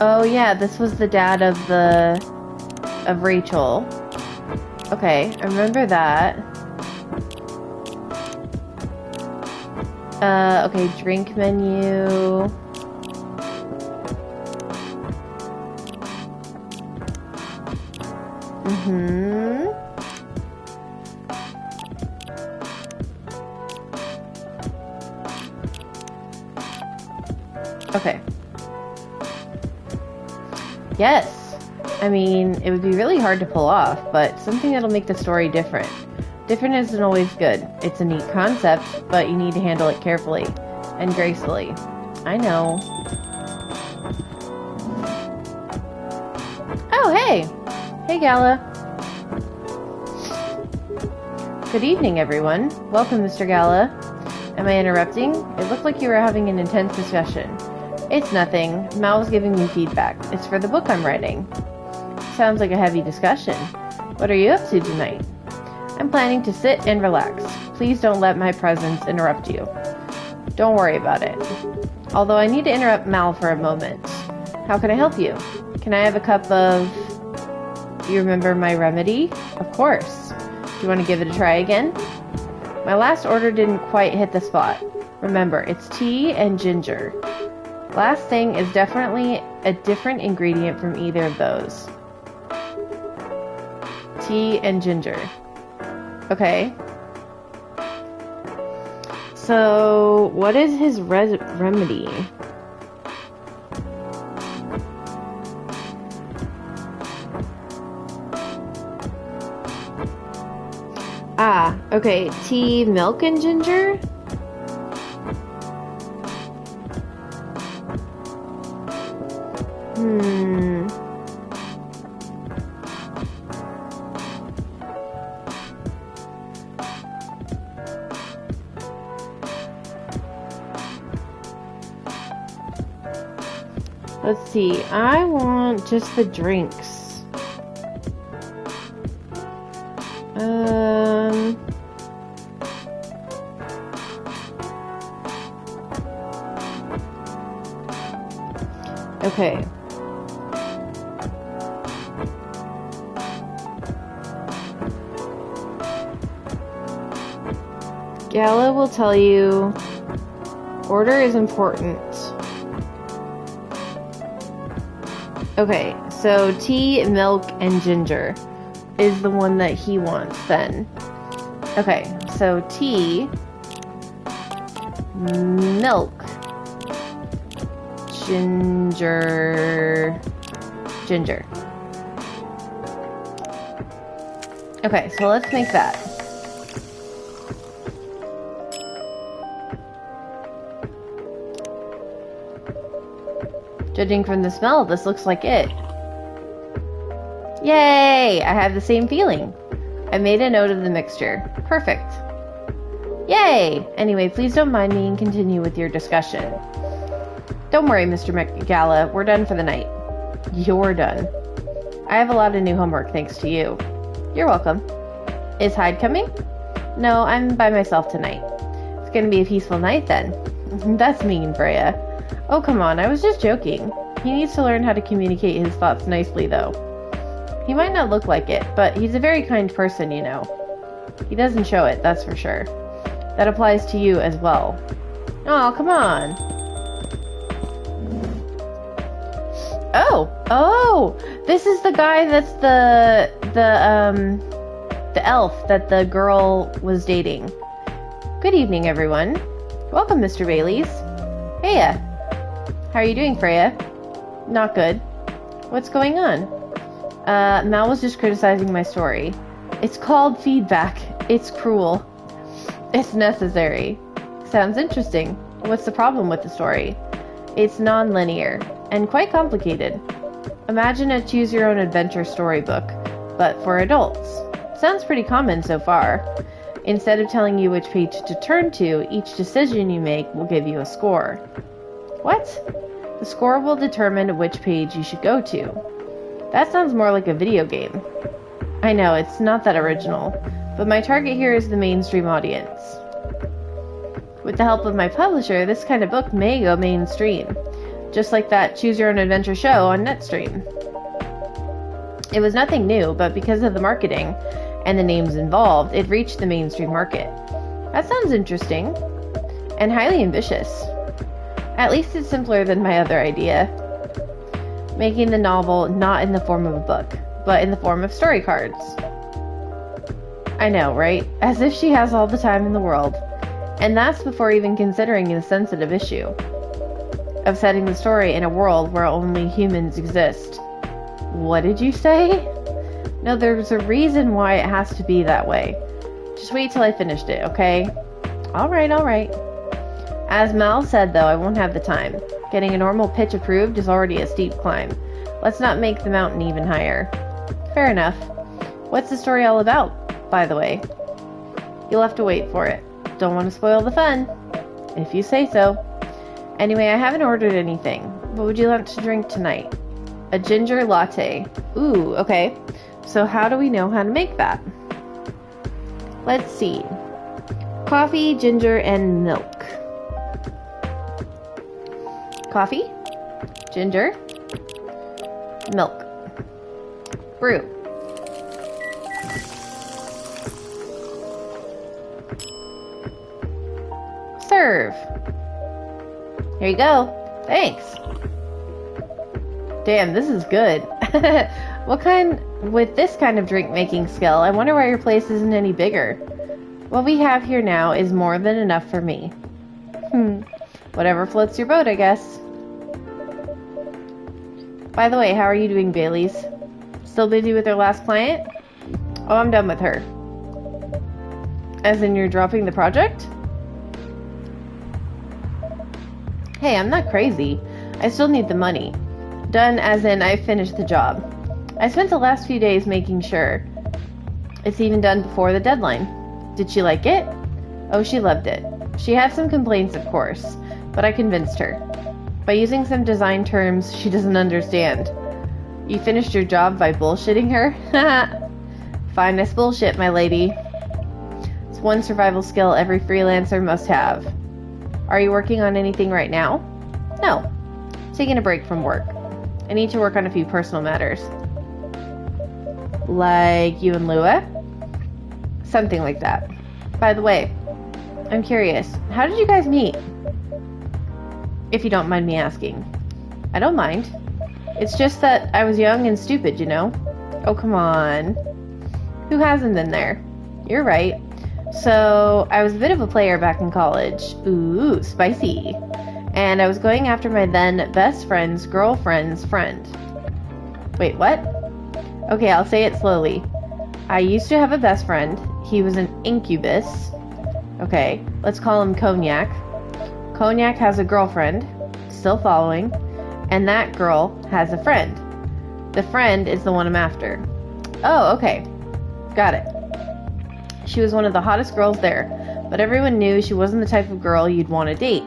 Oh yeah, this was the dad of Rachel. Okay, I remember that. Okay, drink menu. Okay. Yes. I mean, it would be really hard to pull off, but something that'll make the story different. Different isn't always good. It's a neat concept, but you need to handle it carefully and gracefully. I know. Oh, hey! Hey, Gala. Good evening, everyone. Welcome, Mr. Gala. Am I interrupting? It looked like you were having an intense discussion. It's nothing. Mal was giving me feedback. It's for the book I'm writing. Sounds like a heavy discussion. What are you up to tonight? I'm planning to sit and relax. Please don't let my presence interrupt you. Don't worry about it. Although I need to interrupt Mal for a moment. How can I help you? Can I have a cup of... You remember my remedy? Of course. Do you want to give it a try again? My last order didn't quite hit the spot. Remember, it's tea and ginger. Last thing is definitely a different ingredient from either of those. Tea and ginger. Okay. So, what is his remedy? Ah, okay. Tea, milk, and ginger? Let's see. I want just the drinks. Okay. Gala will tell you order is important. Okay, so tea, milk, and ginger is the one that he wants then. Okay, so tea, milk, ginger. Okay, so let's make that. Judging from the smell, this looks like it. Yay! I have the same feeling. I made a note of the mixture. Perfect. Yay! Anyway, please don't mind me and continue with your discussion. Don't worry, Mr. Gala. We're done for the night. You're done. I have a lot of new homework thanks to you. You're welcome. Is Hyde coming? No, I'm by myself tonight. It's gonna be a peaceful night then. That's mean, Freya. Oh, come on, I was just joking. He needs to learn how to communicate his thoughts nicely, though. He might not look like it, but he's a very kind person, you know. He doesn't show it, that's for sure. That applies to you as well. Oh, come on. Oh, this is the guy that's the elf that the girl was dating. Good evening, everyone. Welcome, Mr. Baileys. Heya. How are you doing, Freya? Not good. What's going on? Mal was just criticizing my story. It's called feedback. It's cruel. It's necessary. Sounds interesting. What's the problem with the story? It's non-linear and quite complicated. Imagine a choose-your-own-adventure storybook, but for adults. Sounds pretty common so far. Instead of telling you which page to turn to, each decision you make will give you a score. What? The score will determine which page you should go to. That sounds more like a video game. I know, it's not that original, but my target here is the mainstream audience. With the help of my publisher, this kind of book may go mainstream. just like that Choose Your Own Adventure show on NetStream. It was nothing new, but because of the marketing and the names involved, it reached the mainstream market. That sounds interesting and highly ambitious. At least it's simpler than my other idea. Making the novel not in the form of a book, but in the form of story cards. I know, right? As if she has all the time in the world. And that's before even considering the sensitive issue of setting the story in a world where only humans exist. What did you say? No, there's a reason why it has to be that way. Just wait till I finished it, okay? Alright. As Mal said, though, I won't have the time. Getting a normal pitch approved is already a steep climb. Let's not make the mountain even higher. Fair enough. What's the story all about, by the way? You'll have to wait for it. Don't want to spoil the fun. If you say so. Anyway, I haven't ordered anything. What would you like to drink tonight? A ginger latte. Ooh, okay. So how do we know how to make that? Let's see. Coffee, ginger, and milk. Coffee, ginger, milk. Brew. Serve. Here you go. Thanks. Damn, this is good. With this kind of drink making skill, I wonder why your place isn't any bigger. What we have here now is more than enough for me. Whatever floats your boat, I guess. By the way, how are you doing, Bailey's? Still busy with her last client? Oh, I'm done with her. As in you're dropping the project? Hey, I'm not crazy. I still need the money. Done as in I finished the job. I spent the last few days making sure it's even done before the deadline. Did she like it? Oh, she loved it. She had some complaints, of course, but I convinced her. By using some design terms she doesn't understand. You finished your job by bullshitting her? Finest bullshit, my lady. It's one survival skill every freelancer must have. Are you working on anything right now? No. Taking a break from work. I need to work on a few personal matters. Like you and Lua? Something like that. By the way, I'm curious, how did you guys meet? If you don't mind me asking. I don't mind. It's just that I was young and stupid, you know? Oh, come on. Who hasn't been there? You're right. So, I was a bit of a player back in college. Ooh, spicy. And I was going after my then best friend's girlfriend's friend. Wait, what? Okay, I'll say it slowly. I used to have a best friend. He was an incubus. Okay, let's call him Cognac. Cognac has a girlfriend, still following, and that girl has a friend. The friend is the one I'm after. Oh, okay. Got it. She was one of the hottest girls there, but everyone knew she wasn't the type of girl you'd want to date.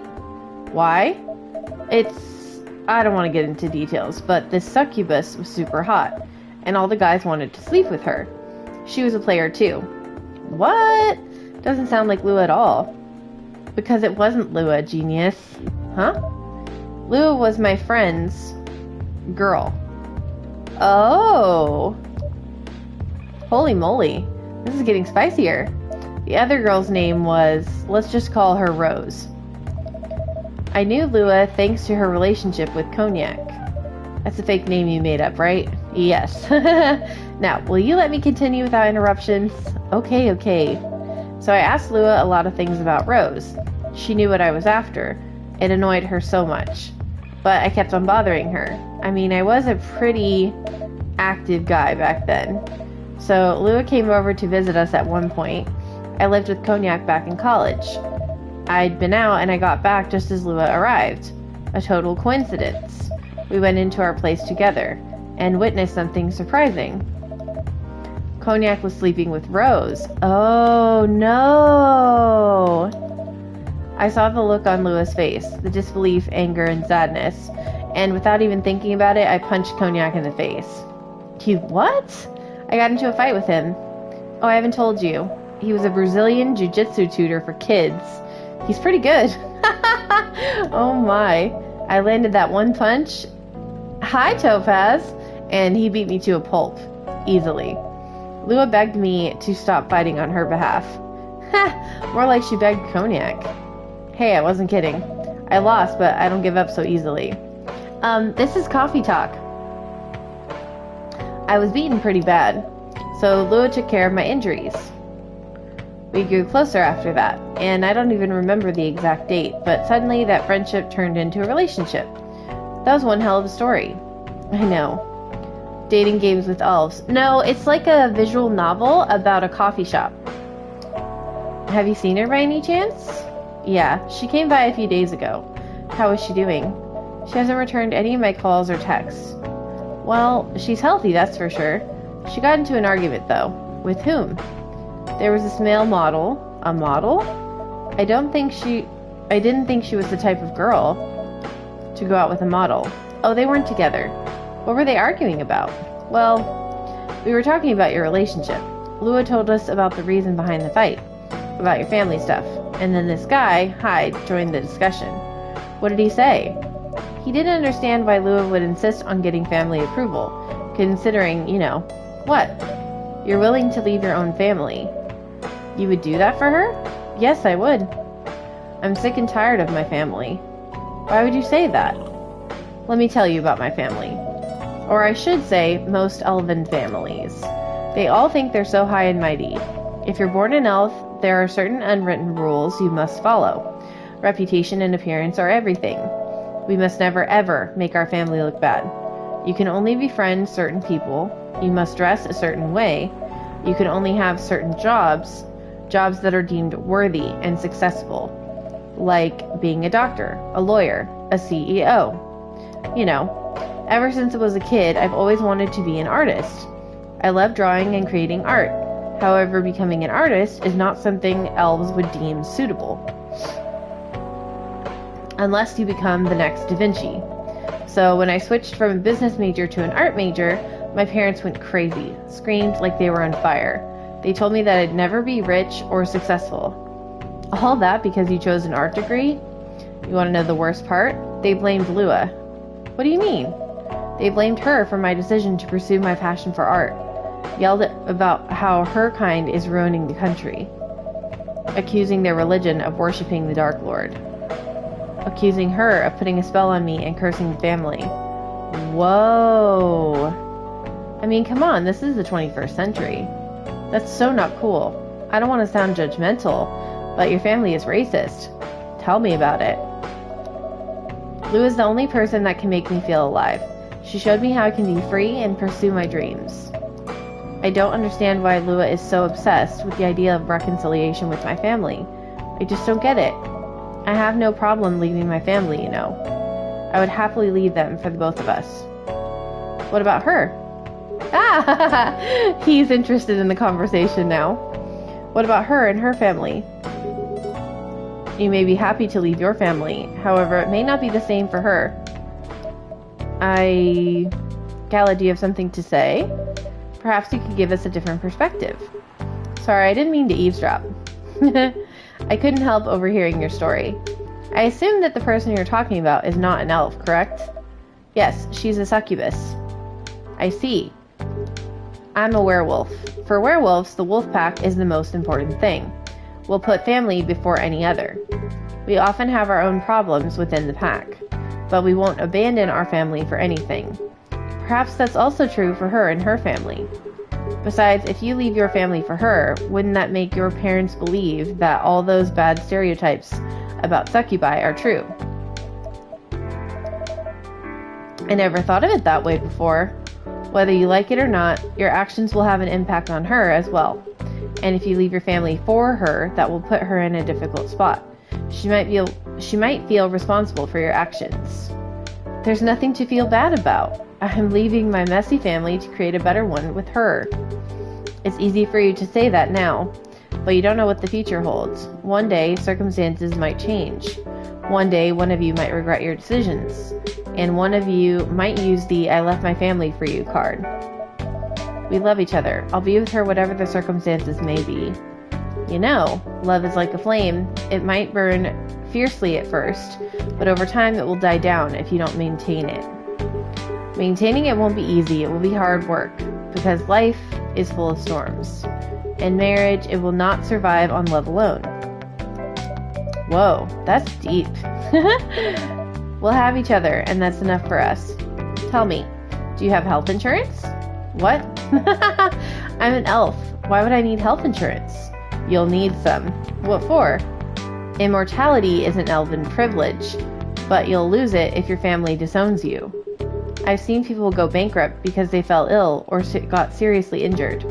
Why? I don't want to get into details, but this succubus was super hot, and all the guys wanted to sleep with her. She was a player too. What? Doesn't sound like Lua at all. Because it wasn't Lua, genius. Huh? Lua was my friend's girl. Oh. Holy moly. This is getting spicier. The other girl's name was, let's just call her Rose. I knew Lua thanks to her relationship with Cognac. That's a fake name you made up, right? Yes. Now, will you let me continue without interruptions? Okay. So I asked Lua a lot of things about Rose. She knew what I was after. It annoyed her so much. But I kept on bothering her. I mean, I was a pretty active guy back then. So Lua came over to visit us at one point. I lived with Cognac back in college. I'd been out and I got back just as Lua arrived. A total coincidence. We went into our place together and witnessed something surprising. Cognac was sleeping with Rose. Oh no! I saw the look on Lua's face, the disbelief, anger, and sadness, and without even thinking about it, I punched Cognac in the face. You what? I got into a fight with him. Oh, I haven't told you. He was a Brazilian jiu-jitsu tutor for kids. He's pretty good. Oh my. I landed that one punch. Hi, Topaz! And he beat me to a pulp. Easily. Lua begged me to stop fighting on her behalf. Ha! More like she begged Cognac. Hey, I wasn't kidding. I lost, but I don't give up so easily. This is Coffee Talk. I was beaten pretty bad, so Lua took care of my injuries. We grew closer after that, and I don't even remember the exact date, but suddenly that friendship turned into a relationship. That was one hell of a story. I know. Dating games with elves. No, it's like a visual novel about a coffee shop. Have you seen her by any chance? Yeah, she came by a few days ago. How is she doing? She hasn't returned any of my calls or texts. Well, she's healthy, that's for sure. She got into an argument, though. With whom? There was this male model. A model? I didn't think she was the type of girl to go out with a model. Oh, they weren't together. What were they arguing about? Well, we were talking about your relationship. Lua told us about the reason behind the fight. About your family stuff. And then this guy, Hyde, joined the discussion. What did he say? He didn't understand why Lua would insist on getting family approval, considering, what? You're willing to leave your own family. You would do that for her? Yes, I would. I'm sick and tired of my family. Why would you say that? Let me tell you about my family. Or I should say, most elven families. They all think they're so high and mighty. If you're born an elf, there are certain unwritten rules you must follow. Reputation and appearance are everything. We must never ever make our family look bad. You can only befriend certain people. You must dress a certain way. You can only have certain jobs that are deemed worthy and successful. Like being a doctor, a lawyer, a CEO. Ever since I was a kid, I've always wanted to be an artist. I love drawing and creating art. However, becoming an artist is not something elves would deem suitable. Unless you become the next Da Vinci. So when I switched from a business major to an art major, my parents went crazy, screamed like they were on fire. They told me that I'd never be rich or successful. All that because you chose an art degree? You want to know the worst part? They blamed Lua. What do you mean? They blamed her for my decision to pursue my passion for art. Yelled about how her kind is ruining the country. Accusing their religion of worshipping the Dark Lord. Accusing her of putting a spell on me and cursing the family. Whoa. I mean, come on, this is the 21st century. That's so not cool. I don't want to sound judgmental, but your family is racist. Tell me about it. Lua is the only person that can make me feel alive. She showed me how I can be free and pursue my dreams. I don't understand why Lua is so obsessed with the idea of reconciliation with my family. I just don't get it. I have no problem leaving my family, I would happily leave them for the both of us. What about her? Ah! He's interested in the conversation now. What about her and her family? You may be happy to leave your family. However, it may not be the same for her. Gala, do you have something to say? Perhaps you could give us a different perspective. Sorry, I didn't mean to eavesdrop. I couldn't help overhearing your story. I assume that the person you're talking about is not an elf, correct? Yes, she's a succubus. I see. I'm a werewolf. For werewolves, the wolf pack is the most important thing. We'll put family before any other. We often have our own problems within the pack, but we won't abandon our family for anything. Perhaps that's also true for her and her family. Besides, if you leave your family for her, wouldn't that make your parents believe that all those bad stereotypes about succubi are true? I never thought of it that way before. Whether you like it or not, your actions will have an impact on her as well. And if you leave your family for her, that will put her in a difficult spot. She might feel responsible for your actions. There's nothing to feel bad about. I'm leaving my messy family to create a better one with her. It's easy for you to say that now, but you don't know what the future holds. One day, circumstances might change. One day, one of you might regret your decisions, and one of you might use the "I left my family for you" card. We love each other. I'll be with her whatever the circumstances may be. Love is like a flame. It might burn fiercely at first, but over time it will die down if you don't maintain it. Maintaining it won't be easy, it will be hard work, because life is full of storms. In marriage, it will not survive on love alone. Whoa, that's deep. We'll have each other, and that's enough for us. Tell me, do you have health insurance? What? I'm an elf. Why would I need health insurance? You'll need some. What for? Immortality is an elven privilege, but you'll lose it if your family disowns you. I've seen people go bankrupt because they fell ill or got seriously injured.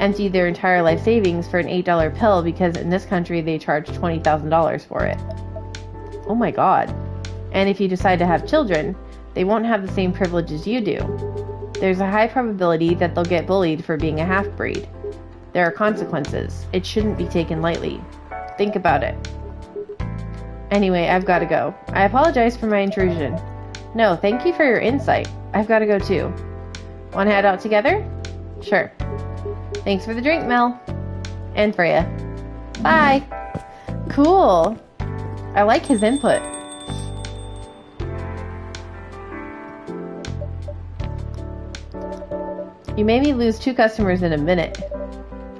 Emptied their entire life savings for an $8 pill because in this country they charge $20,000 for it. Oh my god. And if you decide to have children, they won't have the same privileges you do. There's a high probability that they'll get bullied for being a half-breed. There are consequences. It shouldn't be taken lightly. Think about it. Anyway, I've got to go. I apologize for my intrusion. No, thank you for your insight. I've got to go too. Want to head out together? Sure. Thanks for the drink, Mel. And Freya. Bye. Cool. I like his input. You made me lose 2 customers in a minute.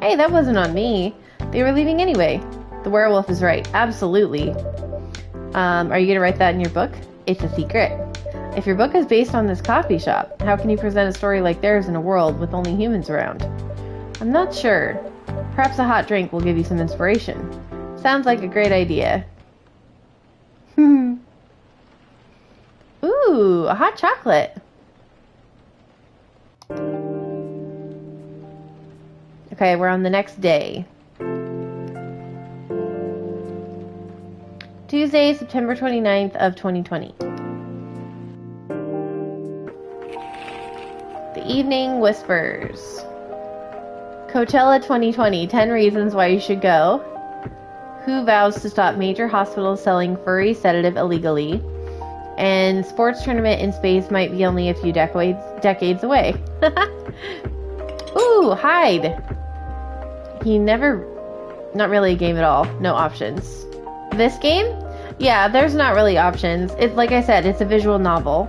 Hey, that wasn't on me. They were leaving anyway. The werewolf is right. Absolutely. Are you going to write that in your book? It's a secret. If your book is based on this coffee shop, how can you present a story like theirs in a world with only humans around? I'm not sure. Perhaps a hot drink will give you some inspiration. Sounds like a great idea. Ooh, a hot chocolate. Okay, we're on the next day. Tuesday, September 29th of 2020. The Evening Whispers. Coachella 2020, 10 reasons why you should go. Who vows to stop major hospitals selling furry sedative illegally? And sports tournament in space might be only a few decades away. Ooh, hide. Not really a game at all. No options. This game? Yeah, there's not really options. It's like I said, it's a visual novel.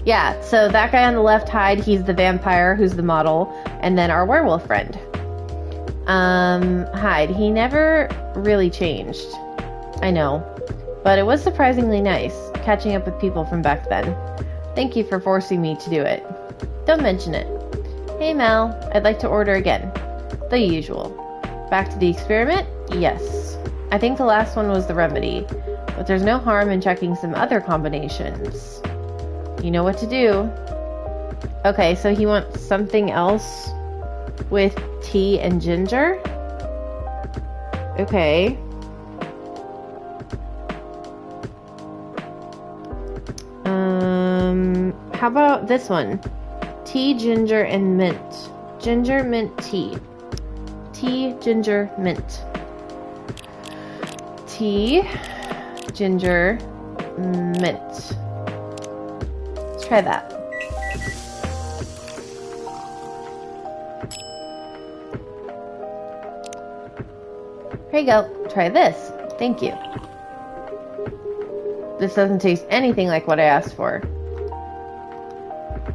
Yeah, so that guy on the left, Hyde, he's the vampire who's the model, and then our werewolf friend. Hyde, he never really changed. I know, but it was surprisingly nice, catching up with people from back then. Thank you for forcing me to do it. Don't mention it. Hey Mel, I'd like to order again. The usual. Back to the experiment? Yes. I think the last one was the remedy, but there's no harm in checking some other combinations. You know what to do. Okay, so he wants something else with tea and ginger? Okay. How about this one? Tea, ginger, and mint. Ginger, mint, tea. Tea, ginger, mint. Tea, ginger, mint. Let's try that. Here you go. Try this. Thank you. This doesn't taste anything like what I asked for.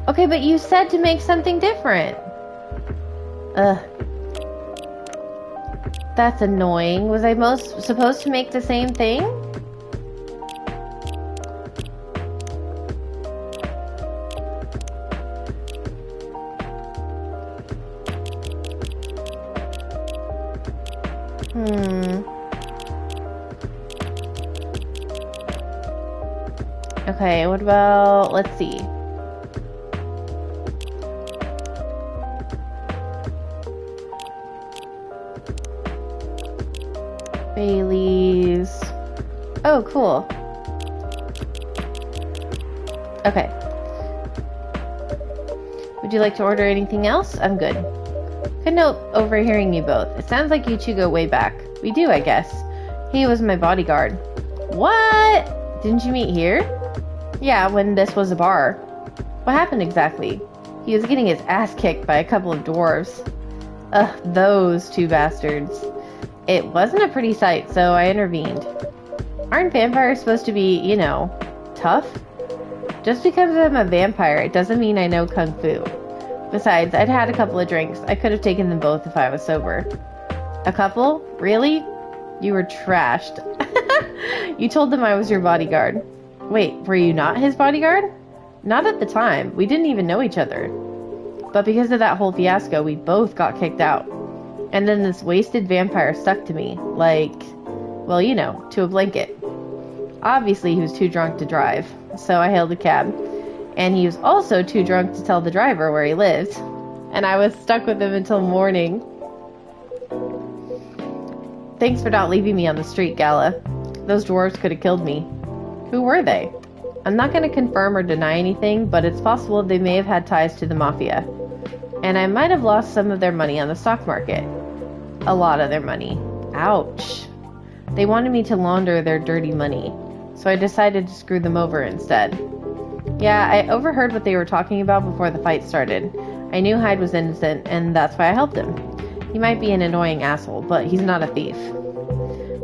Okay, but you said to make something different. Ugh. That's annoying. Was I supposed to make the same thing? Okay, what about, let's see. Bailey's. Oh, cool. Okay. Would you like to order anything else? I'm good. Couldn't help overhearing you both. It sounds like you two go way back. We do, I guess. He was my bodyguard. What? Didn't you meet here? Yeah, when this was a bar. What happened exactly? He was getting his ass kicked by a couple of dwarves. Ugh, those two bastards. It wasn't a pretty sight, so I intervened. Aren't vampires supposed to be, you know, tough? Just because I'm a vampire, it doesn't mean I know kung fu. Besides, I'd had a couple of drinks. I could have taken them both if I was sober. A couple? Really? You were trashed. You told them I was your bodyguard. Wait, were you not his bodyguard? Not at the time. We didn't even know each other. But because of that whole fiasco, we both got kicked out. And then this wasted vampire stuck to me, like, well, you know, to a blanket. Obviously, he was too drunk to drive, so I hailed a cab. And he was also too drunk to tell the driver where he lived. And I was stuck with him until morning. Thanks for not leaving me on the street, Gala. Those dwarves could have killed me. Who were they? I'm not going to confirm or deny anything, but it's possible they may have had ties to the mafia. And I might have lost some of their money on the stock market. A lot of their money. Ouch. They wanted me to launder their dirty money, so I decided to screw them over instead. Yeah, I overheard what they were talking about before the fight started. I knew Hyde was innocent, and that's why I helped him. He might be an annoying asshole, but he's not a thief.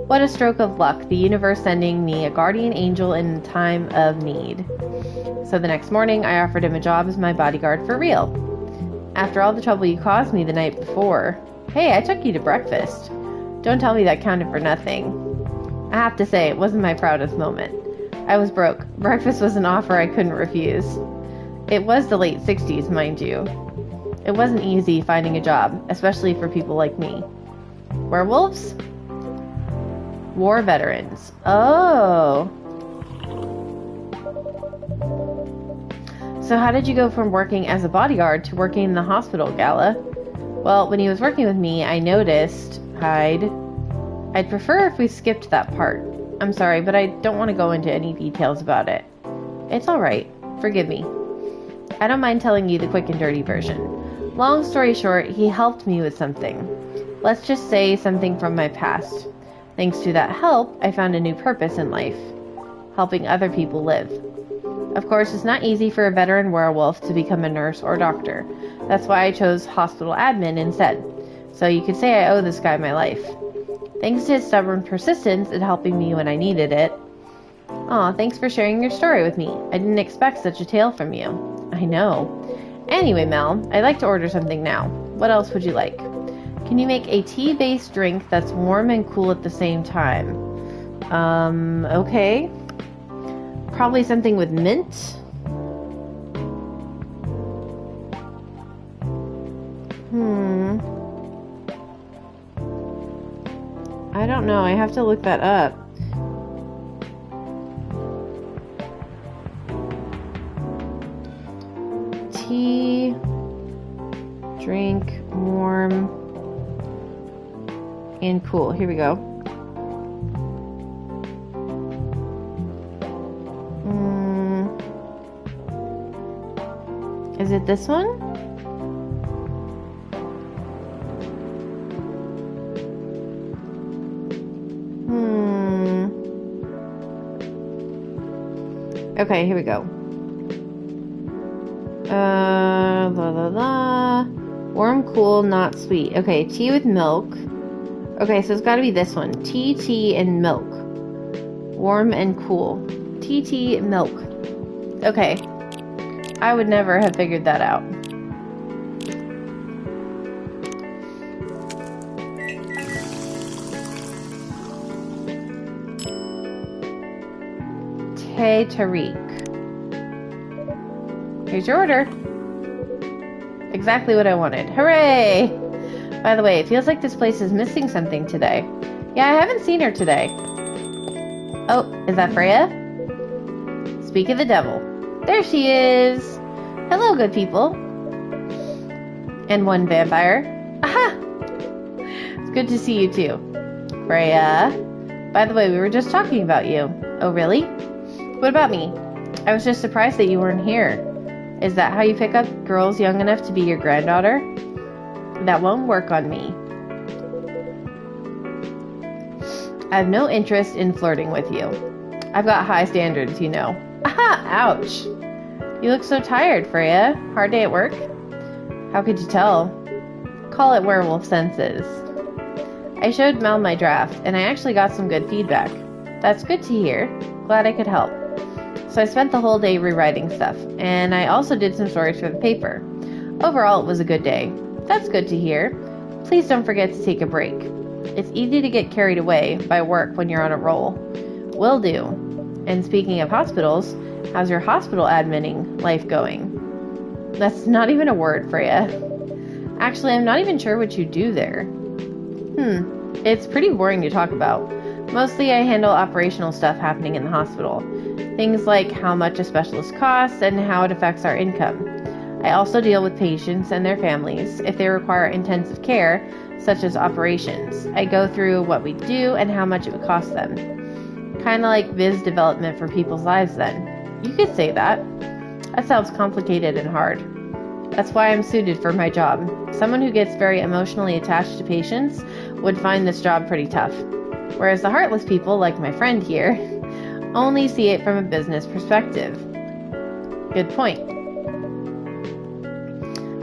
What a stroke of luck, the universe sending me a guardian angel in time of need. So the next morning, I offered him a job as my bodyguard for real. After all the trouble you caused me the night before. Hey, I took you to breakfast. Don't tell me that counted for nothing. I have to say, it wasn't my proudest moment. I was broke. Breakfast was an offer I couldn't refuse. It was the late 60s, mind you. It wasn't easy finding a job, especially for people like me. Werewolves? War veterans. Oh. So how did you go from working as a bodyguard to working in the hospital, Gala? Well, when he was working with me, I noticed, Hyde. I'd prefer if we skipped that part. I'm sorry, but I don't want to go into any details about it. It's alright. Forgive me. I don't mind telling you the quick and dirty version. Long story short, he helped me with something. Let's just say something from my past. Thanks to that help, I found a new purpose in life. Helping other people live. Of course, it's not easy for a veteran werewolf to become a nurse or doctor. That's why I chose hospital admin instead. So you could say I owe this guy my life. Thanks to his stubborn persistence in helping me when I needed it. Aw, thanks for sharing your story with me. I didn't expect such a tale from you. I know. Anyway, Mel, I'd like to order something now. What else would you like? Can you make a tea-based drink that's warm and cool at the same time? Okay. Probably something with mint? I don't know. I have to look that up. Tea, drink, warm, and cool. Here we go. Is it this one? Okay, here we go. La la la. Warm, cool, not sweet. Okay, tea with milk. Okay, so it's got to be this one. Tea, and milk. Warm and cool. Tea, milk. Okay. I would never have figured that out. Hey, Tariq. Here's your order. Exactly what I wanted. Hooray! By the way, it feels like this place is missing something today. Yeah, I haven't seen her today. Oh, is that Freya? Speak of the devil. There she is! Hello, good people. And one vampire. Aha! It's good to see you too. Freya. By the way, we were just talking about you. Oh, really? What about me? I was just surprised that you weren't here. Is that how you pick up girls young enough to be your granddaughter? That won't work on me. I have no interest in flirting with you. I've got high standards, you know. Aha! Ouch! You look so tired, Freya. Hard day at work? How could you tell? Call it werewolf senses. I showed Mel my draft, and I actually got some good feedback. That's good to hear. Glad I could help. So I spent the whole day rewriting stuff, and I also did some stories for the paper. Overall, it was a good day. That's good to hear. Please don't forget to take a break. It's easy to get carried away by work when you're on a roll. Will do. And speaking of hospitals, how's your hospital adminning life going? That's not even a word, Freya. Actually, I'm not even sure what you do there. It's pretty boring to talk about. Mostly I handle operational stuff happening in the hospital. Things like how much a specialist costs and how it affects our income. I also deal with patients and their families if they require intensive care, such as operations. I go through what we do and how much it would cost them. Kind of like biz development for people's lives then. You could say that. That sounds complicated and hard. That's why I'm suited for my job. Someone who gets very emotionally attached to patients would find this job pretty tough. Whereas the heartless people, like my friend here, only see it from a business perspective. Good point.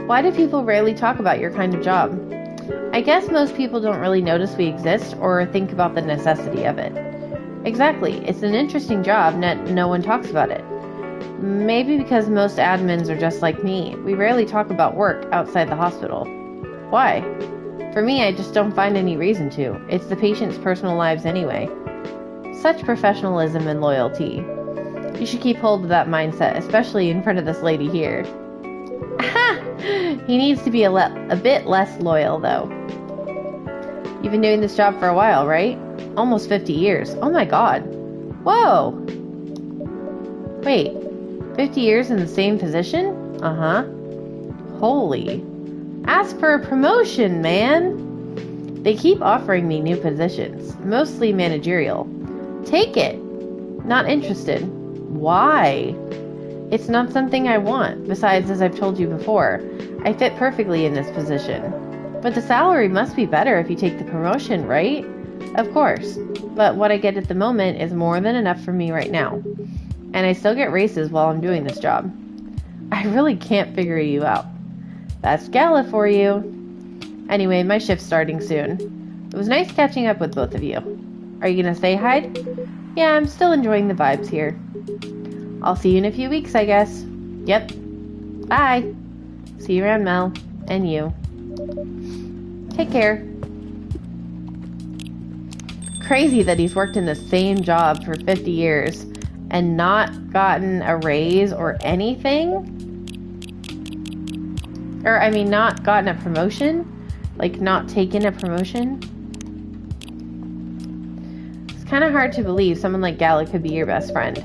Why do people rarely talk about your kind of job? I guess most people don't really notice we exist or think about the necessity of it. Exactly. It's an interesting job, yet no one talks about it. Maybe because most admins are just like me. We rarely talk about work outside the hospital. Why? For me, I just don't find any reason to. It's the patient's personal lives anyway. Such professionalism and loyalty. You should keep hold of that mindset, especially in front of this lady here. Aha! He needs to be a bit less loyal, though. You've been doing this job for a while, right? Almost 50 years. Oh my god. Whoa! Wait, 50 years in the same position? Uh-huh. Holy. Ask for a promotion, man! They keep offering me new positions, mostly managerial. Take it! Not interested. Why? It's not something I want. Besides, as I've told you before, I fit perfectly in this position. But the salary must be better if you take the promotion, right? Of course. But what I get at the moment is more than enough for me right now. And I still get raises while I'm doing this job. I really can't figure you out. That's Gala for you. Anyway, my shift's starting soon. It was nice catching up with both of you. Are you gonna stay, Hyde? Yeah, I'm still enjoying the vibes here. I'll see you in a few weeks, I guess. Yep. Bye. See you around, Mel. And you. Take care. Crazy that he's worked in the same job for 50 years and not gotten a raise or anything. Or, I mean, not gotten a promotion. Like, not taken a promotion. It's kind of hard to believe someone like Gala could be your best friend.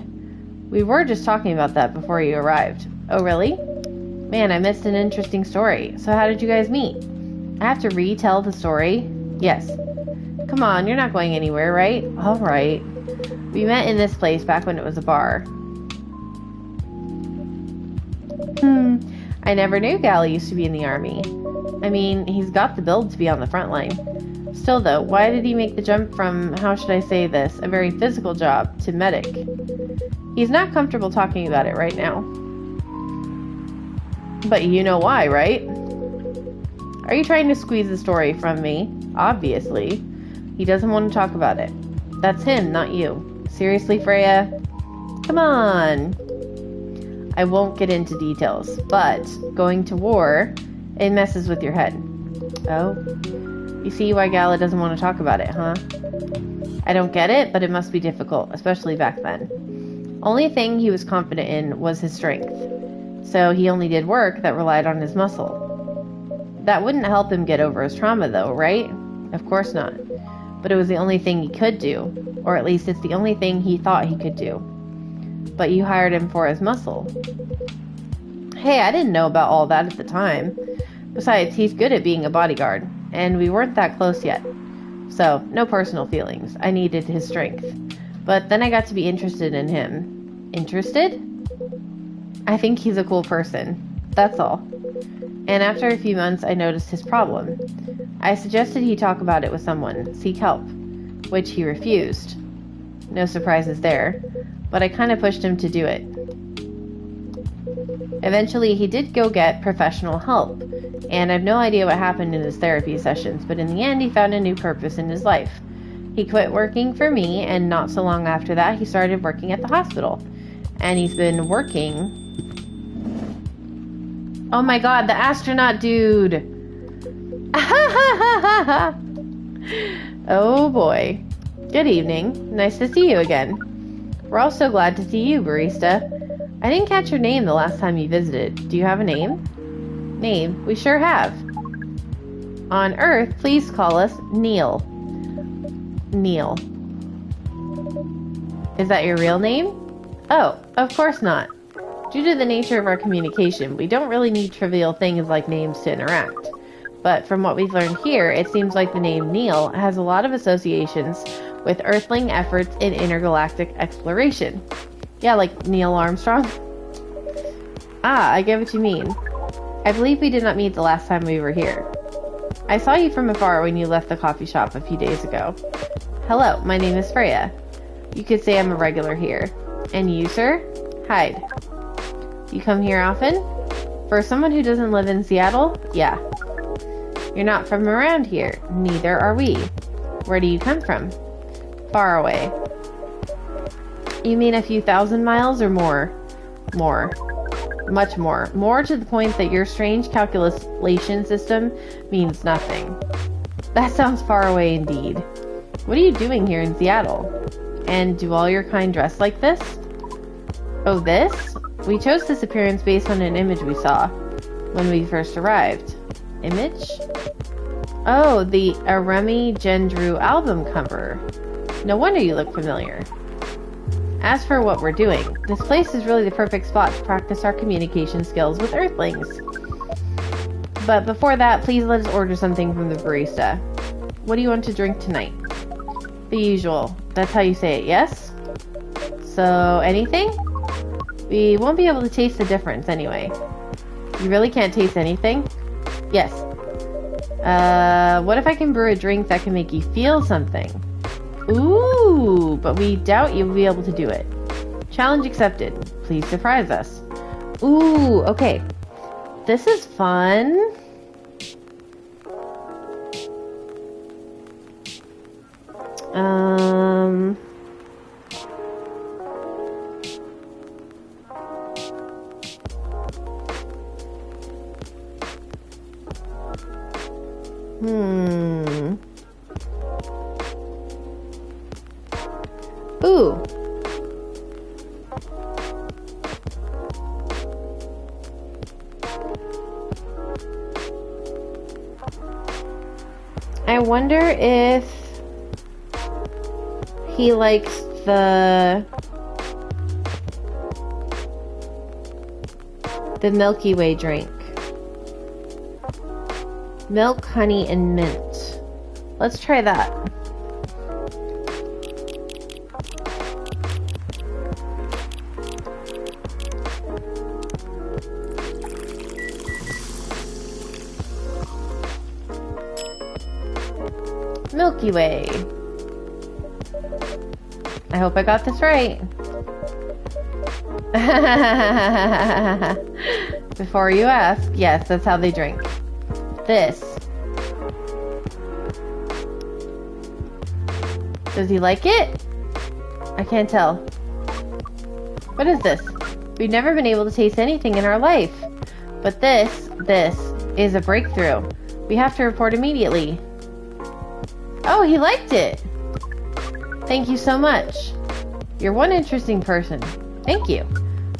We were just talking about that before you arrived. Oh, really? Man, I missed an interesting story. So how did you guys meet? I have to retell the story? Yes. Come on, you're not going anywhere, right? All right. We met in this place back when it was a bar. I never knew Gala used to be in the army. I mean, he's got the build to be on the front line. Still though, why did he make the jump from, how should I say this, a very physical job to medic? He's not comfortable talking about it right now. But you know why, right? Are you trying to squeeze the story from me? Obviously. He doesn't want to talk about it. That's him, not you. Seriously, Freya? Come on. I won't get into details, but going to war, it messes with your head. Oh? You see why Gala doesn't want to talk about it, huh? I don't get it, but it must be difficult, especially back then. Only thing he was confident in was his strength. So he only did work that relied on his muscle. That wouldn't help him get over his trauma though, right? Of course not. But it was the only thing he could do. Or at least it's the only thing he thought he could do. But you hired him for his muscle. Hey, I didn't know about all that at the time. Besides, he's good at being a bodyguard. And we weren't that close yet. So, no personal feelings. I needed his strength. But then I got to be interested in him. Interested? I think he's a cool person. That's all. And after a few months, I noticed his problem. I suggested he talk about it with someone, seek help, which he refused. No surprises there, but I kind of pushed him to do it. Eventually, he did go get professional help, and I have no idea what happened in his therapy sessions, but in the end, he found a new purpose in his life. He quit working for me, and not so long after that, he started working at the hospital. And he's been working... Oh my god, the astronaut dude! Oh boy. Good evening. Nice to see you again. We're all so glad to see you, barista. I didn't catch your name the last time you visited. Do you have a name? Name? We sure have. On Earth, please call us Neil. Neil. Is that your real name? Oh, of course not. Due to the nature of our communication, we don't really need trivial things like names to interact. But from what we've learned here, it seems like the name Neil has a lot of associations with Earthling efforts in intergalactic exploration. Yeah, like Neil Armstrong? Ah, I get what you mean. I believe we did not meet the last time we were here. I saw you from afar when you left the coffee shop a few days ago. Hello, my name is Freya. You could say I'm a regular here. And you, sir? Hyde. You come here often? For someone who doesn't live in Seattle? Yeah. You're not from around here. Neither are we. Where do you come from? Far away. You mean a few thousand miles or more? More. Much more. More to the point that your strange calculation system means nothing. That sounds far away indeed. What are you doing here in Seattle? And do all your kind dress like this? Oh, this? We chose this appearance based on an image we saw when we first arrived. Image? Oh, the Aremi Gendru album cover. No wonder you look familiar. As for what we're doing, this place is really the perfect spot to practice our communication skills with Earthlings. But before that, please let us order something from the barista. What do you want to drink tonight? The usual. That's how you say it, yes? So, anything? We won't be able to taste the difference anyway. You really can't taste anything? Yes. What if I can brew a drink that can make you feel something? Ooh, but we doubt you'll be able to do it. Challenge accepted. Please surprise us. Ooh, okay. This is fun. Ooh. I wonder if he likes the Milky Way drink. Milk, honey, and mint. Let's try that. Milky Way. I hope I got this right. Before you ask, yes, that's how they drink. This. Does he like it? I can't tell. What is this? We've never been able to taste anything in our life. But this is a breakthrough. We have to report immediately. Oh, he liked it! Thank you so much. You're one interesting person. Thank you.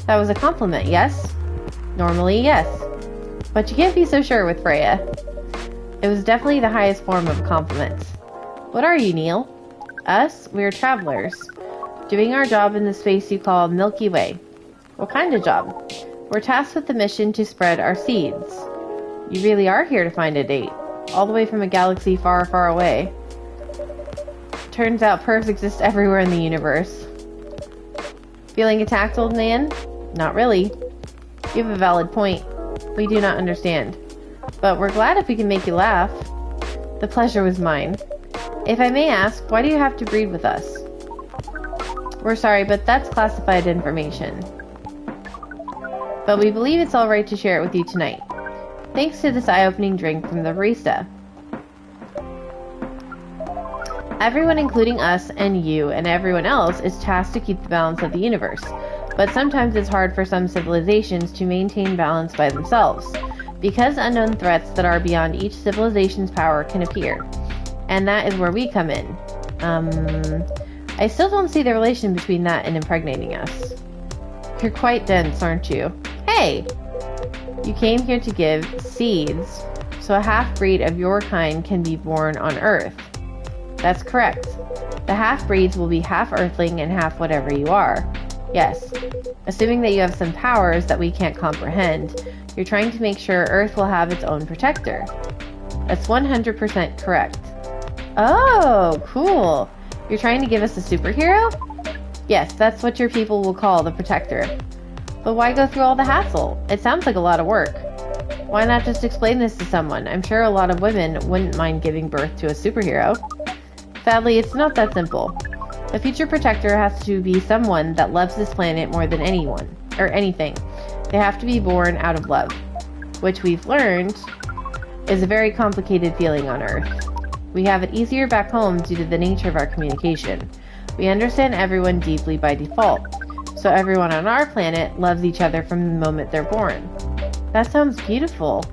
That was a compliment, yes? Normally, yes. But you can't be so sure with Freya. It was definitely the highest form of a compliment. What are you, Neil? Us? We're travelers. Doing our job in the space you call Milky Way. What kind of job? We're tasked with the mission to spread our seeds. You really are here to find a date. All the way from a galaxy far, far away. Turns out pervs exist everywhere in the universe. Feeling attacked, old man? Not really. You have a valid point. We do not understand. But we're glad if we can make you laugh. The pleasure was mine. If I may ask, why do you have to breed with us? We're sorry, but that's classified information. but we believe it's alright to share it with you tonight. Thanks to this eye-opening drink from the barista. Everyone, including us and you and everyone else, is tasked to keep the balance of the universe. But sometimes it's hard for some civilizations to maintain balance by themselves, because unknown threats that are beyond each civilization's power can appear. And that is where we come in. I still don't see the relation between that and impregnating us. You're quite dense, aren't you? Hey! You came here to give seeds, so a half-breed of your kind can be born on Earth. That's correct. The half-breeds will be half Earthling and half whatever you are. Yes. Assuming that you have some powers that we can't comprehend, you're trying to make sure Earth will have its own protector. That's 100% correct. Oh, cool. You're trying to give us a superhero? Yes, that's what your people will call the protector. But why go through all the hassle? It sounds like a lot of work. Why not just explain this to someone? I'm sure a lot of women wouldn't mind giving birth to a superhero. Sadly, it's not that simple. The future protector has to be someone that loves this planet more than anyone, or anything. They have to be born out of love, which we've learned is a very complicated feeling on Earth. We have it easier back home due to the nature of our communication. We understand everyone deeply by default, so everyone on our planet loves each other from the moment they're born. That sounds beautiful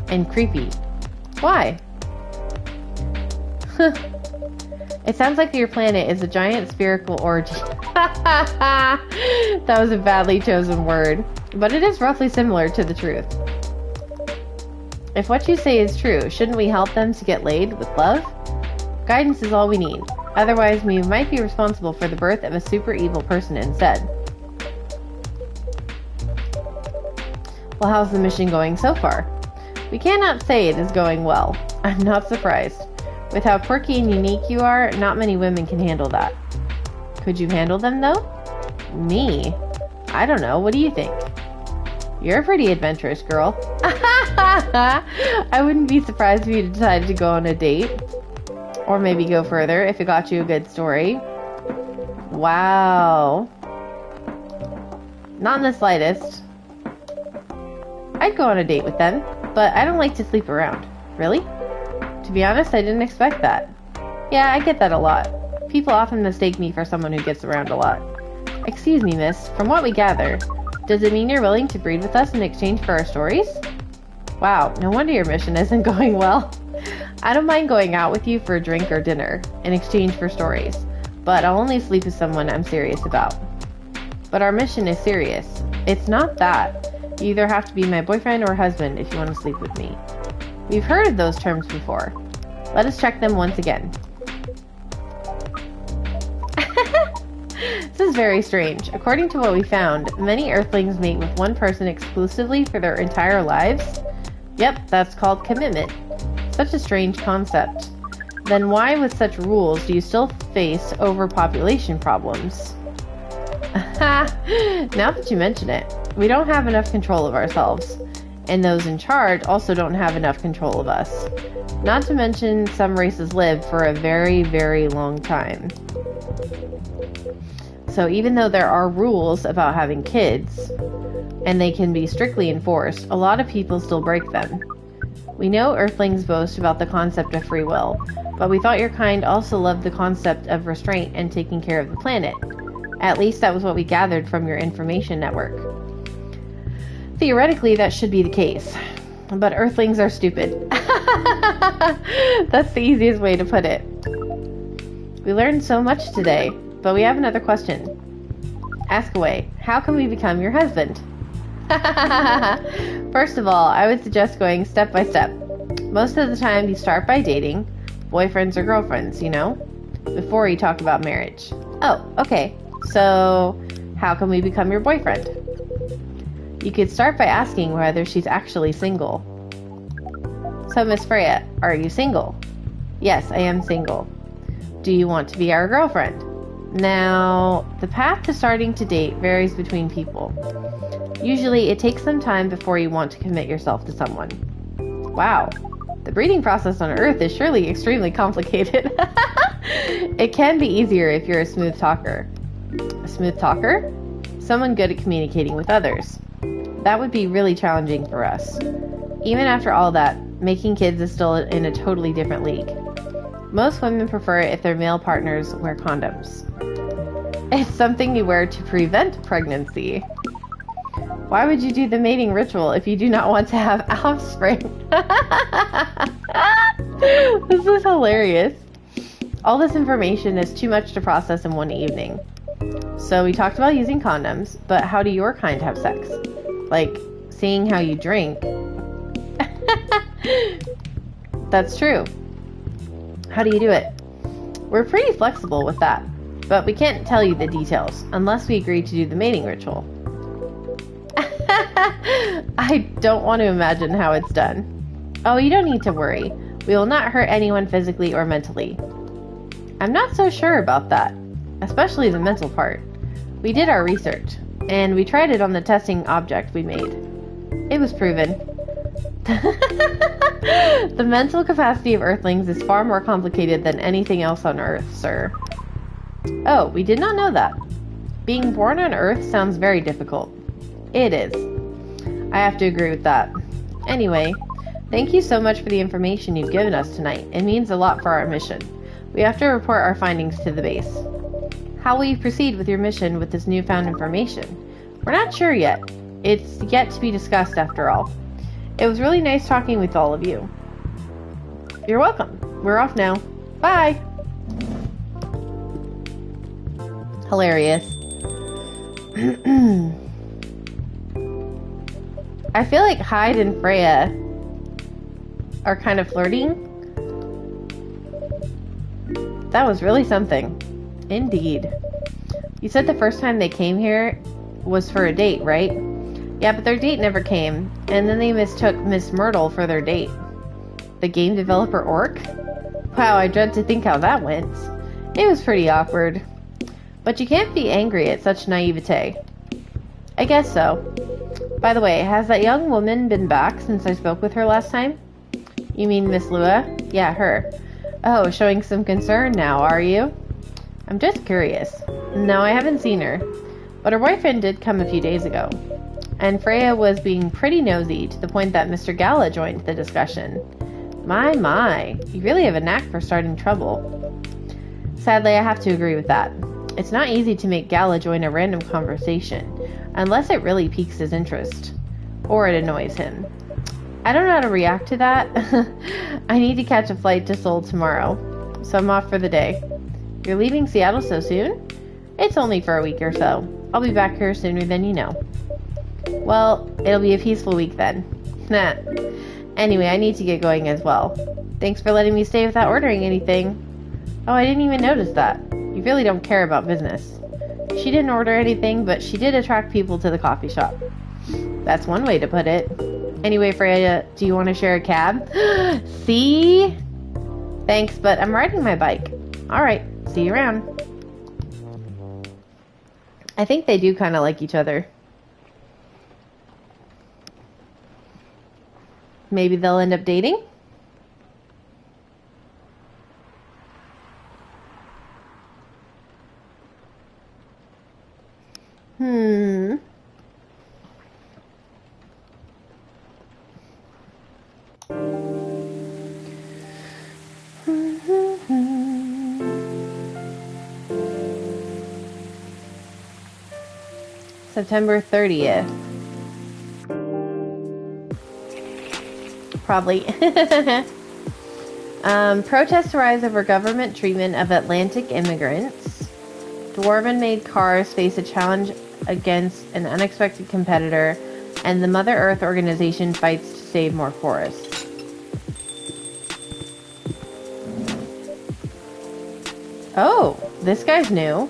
and creepy. Why? It sounds like your planet is a giant spherical orgy. That was a badly chosen word, but it is roughly similar to the truth. If what you say is true, shouldn't we help them to get laid with love? Guidance is all we need. Otherwise, we might be responsible for the birth of a super evil person instead. Well, how's the mission going so far? We cannot say it is going well. I'm not surprised. With how quirky and unique you are, not many women can handle that. Could you handle them, though? Me? I don't know. What do you think? You're a pretty adventurous girl. I wouldn't be surprised if you decided to go on a date. Or maybe go further if it got you a good story. Wow. Not in the slightest. I'd go on a date with them, but I don't like to sleep around. Really? To be honest, I didn't expect that. Yeah, I get that a lot. People often mistake me for someone who gets around a lot. Excuse me, miss. From what we gather, does it mean you're willing to breed with us in exchange for our stories? Wow, no wonder your mission isn't going well. I don't mind going out with you for a drink or dinner in exchange for stories, but I'll only sleep with someone I'm serious about. But our mission is serious. It's not that. You either have to be my boyfriend or husband if you want to sleep with me. We've heard of those terms before. Let us check them once again. This is very strange. According to what we found, many Earthlings mate with one person exclusively for their entire lives. Yep, that's called commitment. Such a strange concept. Then why, with such rules, do you still face overpopulation problems? Now that you mention it, we don't have enough control of ourselves. And those in charge also don't have enough control of us. Not to mention, some races live for a very, very long time. So even though there are rules about having kids, and they can be strictly enforced, a lot of people still break them. We know Earthlings boast about the concept of free will, but we thought your kind also loved the concept of restraint and taking care of the planet. At least that was what we gathered from your information network. Theoretically, that should be the case. But Earthlings are stupid. That's the easiest way to put it. We learned so much today, but we have another question. Ask away. How can we become your husband? First of all, I would suggest going step by step. Most of the time, you start by dating, boyfriends or girlfriends, you know, before you talk about marriage. Oh, okay. So, how can we become your boyfriend? You could start by asking whether she's actually single. So, Miss Freya, are you single? Yes, I am single. Do you want to be our girlfriend? Now, the path to starting to date varies between people. Usually, it takes some time before you want to commit yourself to someone. Wow, the breeding process on Earth is surely extremely complicated. It can be easier if you're a smooth talker. A smooth talker? Someone good at communicating with others. That would be really challenging for us. Even after all that, making kids is still in a totally different league. Most women prefer it if their male partners wear condoms. It's something you wear to prevent pregnancy. Why would you do the mating ritual if you do not want to have offspring? This is hilarious. All this information is too much to process in one evening. So we talked about using condoms, but how do your kind have sex? Like, seeing how you drink. That's true. How do you do it? We're pretty flexible with that, but we can't tell you the details unless we agree to do the mating ritual. I don't want to imagine how it's done. Oh, you don't need to worry. We will not hurt anyone physically or mentally. I'm not so sure about that, especially the mental part. We did our research, and we tried it on the testing object we made. It was proven. The mental capacity of Earthlings is far more complicated than anything else on Earth, sir. Oh, we did not know that. Being born on Earth sounds very difficult. It is. I have to agree with that. Anyway, thank you so much for the information you've given us tonight. It means a lot for our mission. We have to report our findings to the base. How will you proceed with your mission with this newfound information? We're not sure yet. It's yet to be discussed after all. It was really nice talking with all of you. You're welcome. We're off now. Bye! Hilarious. I feel like Hyde and Freya are kind of flirting. That was really something. Indeed. You said the first time they came here was for a date, right? Yeah, but their date never came, and then they mistook Miss Myrtle for their date. The game developer Orc? Wow, I dread to think how that went. It was pretty awkward. But you can't be angry at such naivete. I guess so. By the way, has that young woman been back since I spoke with her last time? You mean Miss Lua? Yeah, her. Oh, showing some concern now, are you? I'm just curious. No, I haven't seen her. But her boyfriend did come a few days ago. And Freya was being pretty nosy to the point that Mr. Gala joined the discussion. My, you really have a knack for starting trouble. Sadly, I have to agree with that. It's not easy to make Gala join a random conversation, unless it really piques his interest. Or it annoys him. I don't know how to react to that. I need to catch a flight to Seoul tomorrow, so I'm off for the day. You're leaving Seattle so soon? It's only for a week or so. I'll be back here sooner than you know. Well, it'll be a peaceful week then. Nah. Anyway, I need to get going as well. Thanks for letting me stay without ordering anything. Oh, I didn't even notice that. You really don't care about business. She didn't order anything, but she did attract people to the coffee shop. That's one way to put it. Anyway, Freya, do you want to share a cab? See? Thanks, but I'm riding my bike. Alright, see you around. I think they do kind of like each other. Maybe they'll end up dating? September 30th. Probably. Protests rise over government treatment of Atlantic immigrants. Dwarven-made cars face a challenge against an unexpected competitor, and the Mother Earth organization fights to save more forests. Oh, this guy's new.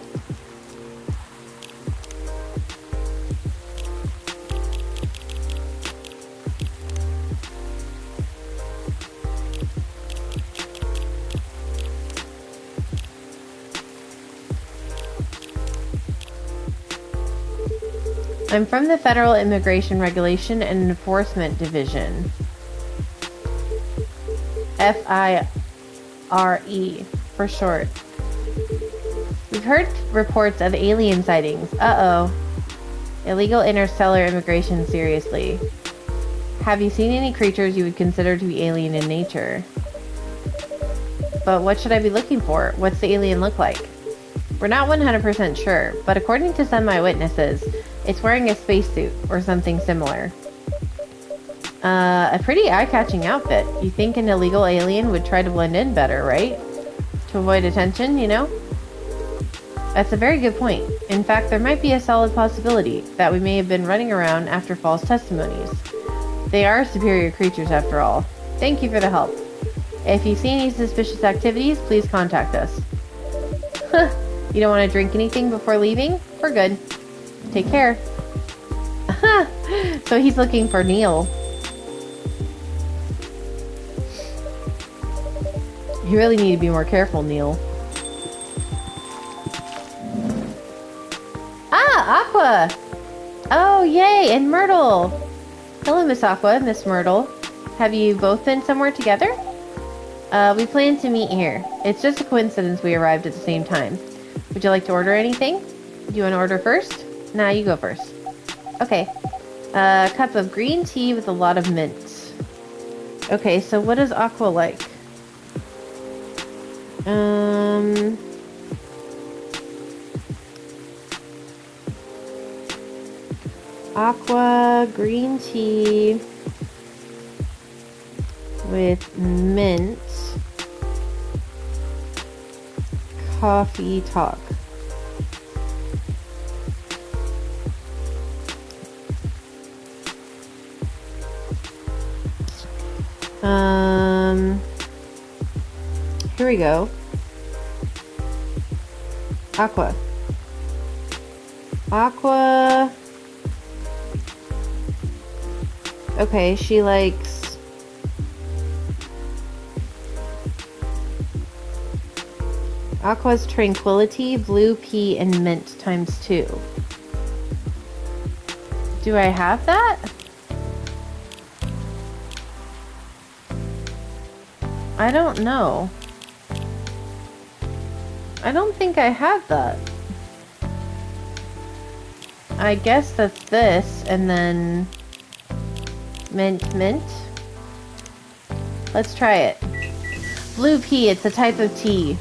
I'm from the Federal Immigration Regulation and Enforcement Division. FIRE for short. We've heard reports of alien sightings. Uh-oh. Illegal interstellar immigration seriously. Have you seen any creatures you would consider to be alien in nature? But what should I be looking for? What's the alien look like? We're not 100% sure, but according to some eyewitnesses, it's wearing a spacesuit or something similar. A pretty eye-catching outfit. You think an illegal alien would try to blend in better, right? To avoid attention, you know? That's a very good point. In fact, there might be a solid possibility that we may have been running around after false testimonies. They are superior creatures after all. Thank you for the help. If you see any suspicious activities, please contact us. You don't want to drink anything before leaving? We're good. Take care. So he's looking for Neil. You really need to be more careful, Neil. Ah, Aqua! Oh, yay, and Myrtle! Hello, Miss Aqua, Miss Myrtle. Have you both been somewhere together? We plan to meet here. It's just a coincidence we arrived at the same time. Would you like to order anything? Do you want to order first? Nah, you go first. Okay. A cup of green tea with a lot of mint. Okay, so what is Aqua like? Aqua green tea with mint. Coffee talk. Here we go. Aqua. Okay, she likes Aqua's Tranquility, Blue Pea, and Mint ×2. Do I have that? I don't know. I don't think I have that. I guess that's this, and then mint. Let's try it. Blue pea, it's a type of tea.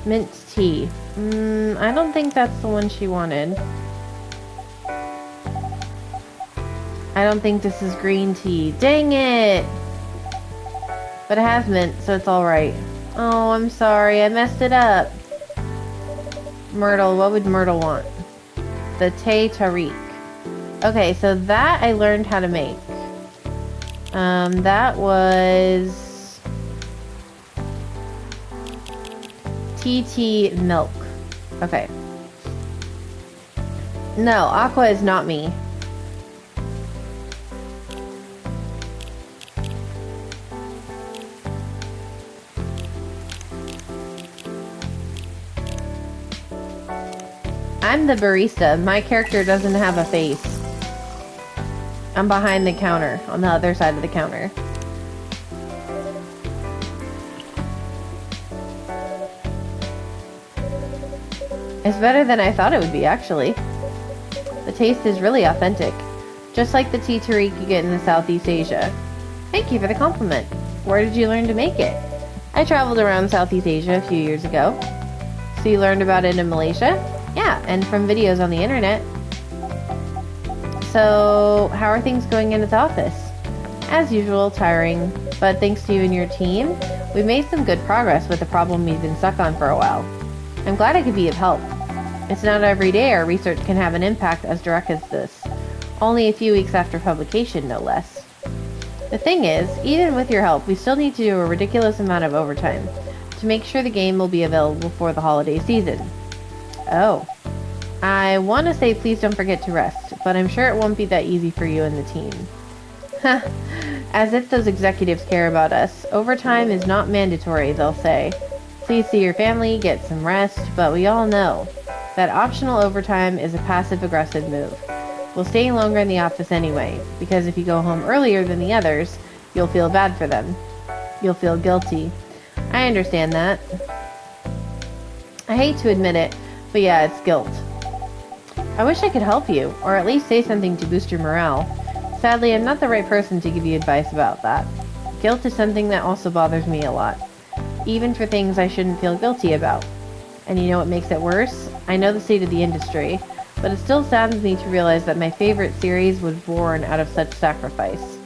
Mint tea. I don't think that's the one she wanted. I don't think this is green tea. Dang it! But it has mint, so it's alright. Oh, I'm sorry, I messed it up. Myrtle, what would Myrtle want? The Teh Tarik. Okay, so that I learned how to make. That was TT milk. Okay. No, Aqua is not me. I'm the barista. My character doesn't have a face. I'm behind the counter, on the other side of the counter. It's better than I thought it would be, actually. The taste is really authentic. Just like the Teh Tarik you get in the Southeast Asia. Thank you for the compliment. Where did you learn to make it? I traveled around Southeast Asia a few years ago. So you learned about it in Malaysia? Yeah, and from videos on the internet. So, how are things going in its office? As usual, tiring, but thanks to you and your team, we've made some good progress with the problem we've been stuck on for a while. I'm glad I could be of help. It's not every day our research can have an impact as direct as this. Only a few weeks after publication, no less. The thing is, even with your help, we still need to do a ridiculous amount of overtime to make sure the game will be available for the holiday season. Oh. I want to say please don't forget to rest, but I'm sure it won't be that easy for you and the team. As if those executives care about us. Overtime is not mandatory, they'll say. Please see your family, get some rest, but we all know that optional overtime is a passive-aggressive move. We'll stay longer in the office anyway, because if you go home earlier than the others, you'll feel bad for them. You'll feel guilty. I understand that. I hate to admit it, but yeah, it's guilt. I wish I could help you, or at least say something to boost your morale. Sadly, I'm not the right person to give you advice about that. Guilt is something that also bothers me a lot, even for things I shouldn't feel guilty about. And you know what makes it worse? I know the state of the industry, but it still saddens me to realize that my favorite series was born out of such sacrifice.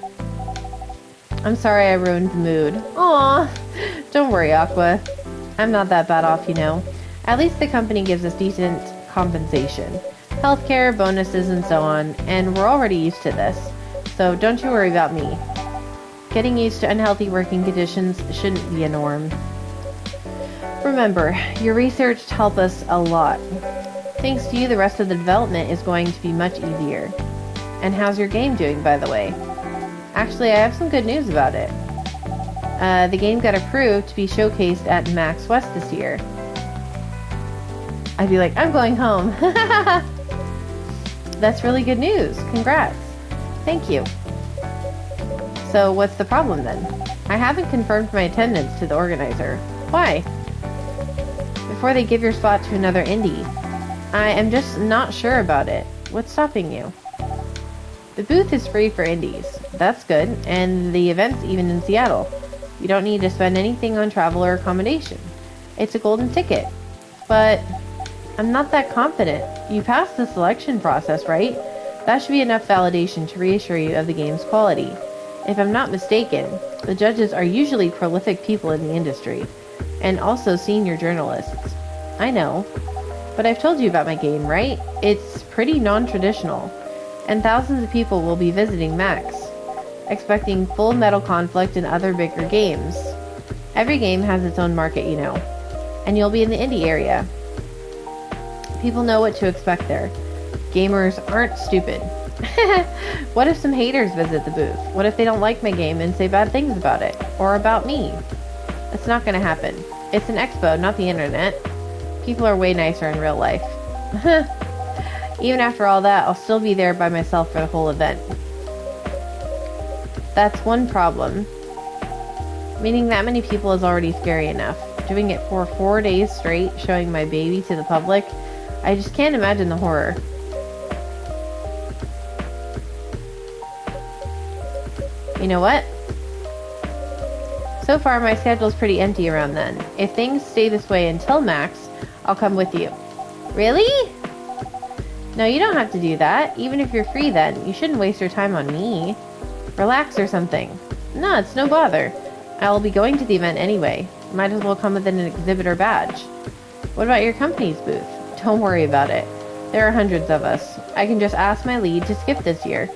I'm sorry I ruined the mood. Aww! Don't worry, Aqua. I'm not that bad off, you know. At least the company gives us decent compensation. Healthcare, bonuses, and so on, and we're already used to this. So don't you worry about me. Getting used to unhealthy working conditions shouldn't be a norm. Remember, your research helped us a lot. Thanks to you, the rest of the development is going to be much easier. And how's your game doing, by the way? Actually, I have some good news about it. The game got approved to be showcased at Max West this year. I'd be like, I'm going home. That's really good news. Congrats. Thank you. So what's the problem then? I haven't confirmed my attendance to the organizer. Why? Before they give your spot to another indie. I am just not sure about it. What's stopping you? The booth is free for indies. That's good. And the event's even in Seattle. You don't need to spend anything on travel or accommodation. It's a golden ticket. But I'm not that confident. You passed the selection process, right? That should be enough validation to reassure you of the game's quality. If I'm not mistaken, the judges are usually prolific people in the industry, and also senior journalists. I know. But I've told you about my game, right? It's pretty non-traditional, and thousands of people will be visiting Max, expecting Full Metal Conflict and other bigger games. Every game has its own market, you know, and you'll be in the indie area. People know what to expect there. Gamers aren't stupid. What if some haters visit the booth? What if they don't like my game and say bad things about it? Or about me? It's not gonna happen. It's an expo, not the internet. People are way nicer in real life. Even after all that, I'll still be there by myself for the whole event. That's one problem. Meeting that many people is already scary enough. Doing it for 4 days straight, showing my baby to the public, I just can't imagine the horror. You know what? So far, my schedule's pretty empty around then. If things stay this way until Max, I'll come with you. Really? No, you don't have to do that. Even if you're free then, you shouldn't waste your time on me. Relax or something. No, it's no bother. I will be going to the event anyway. Might as well come with an exhibitor badge. What about your company's booth? Don't worry about it. There are hundreds of us. I can just ask my lead to skip this year.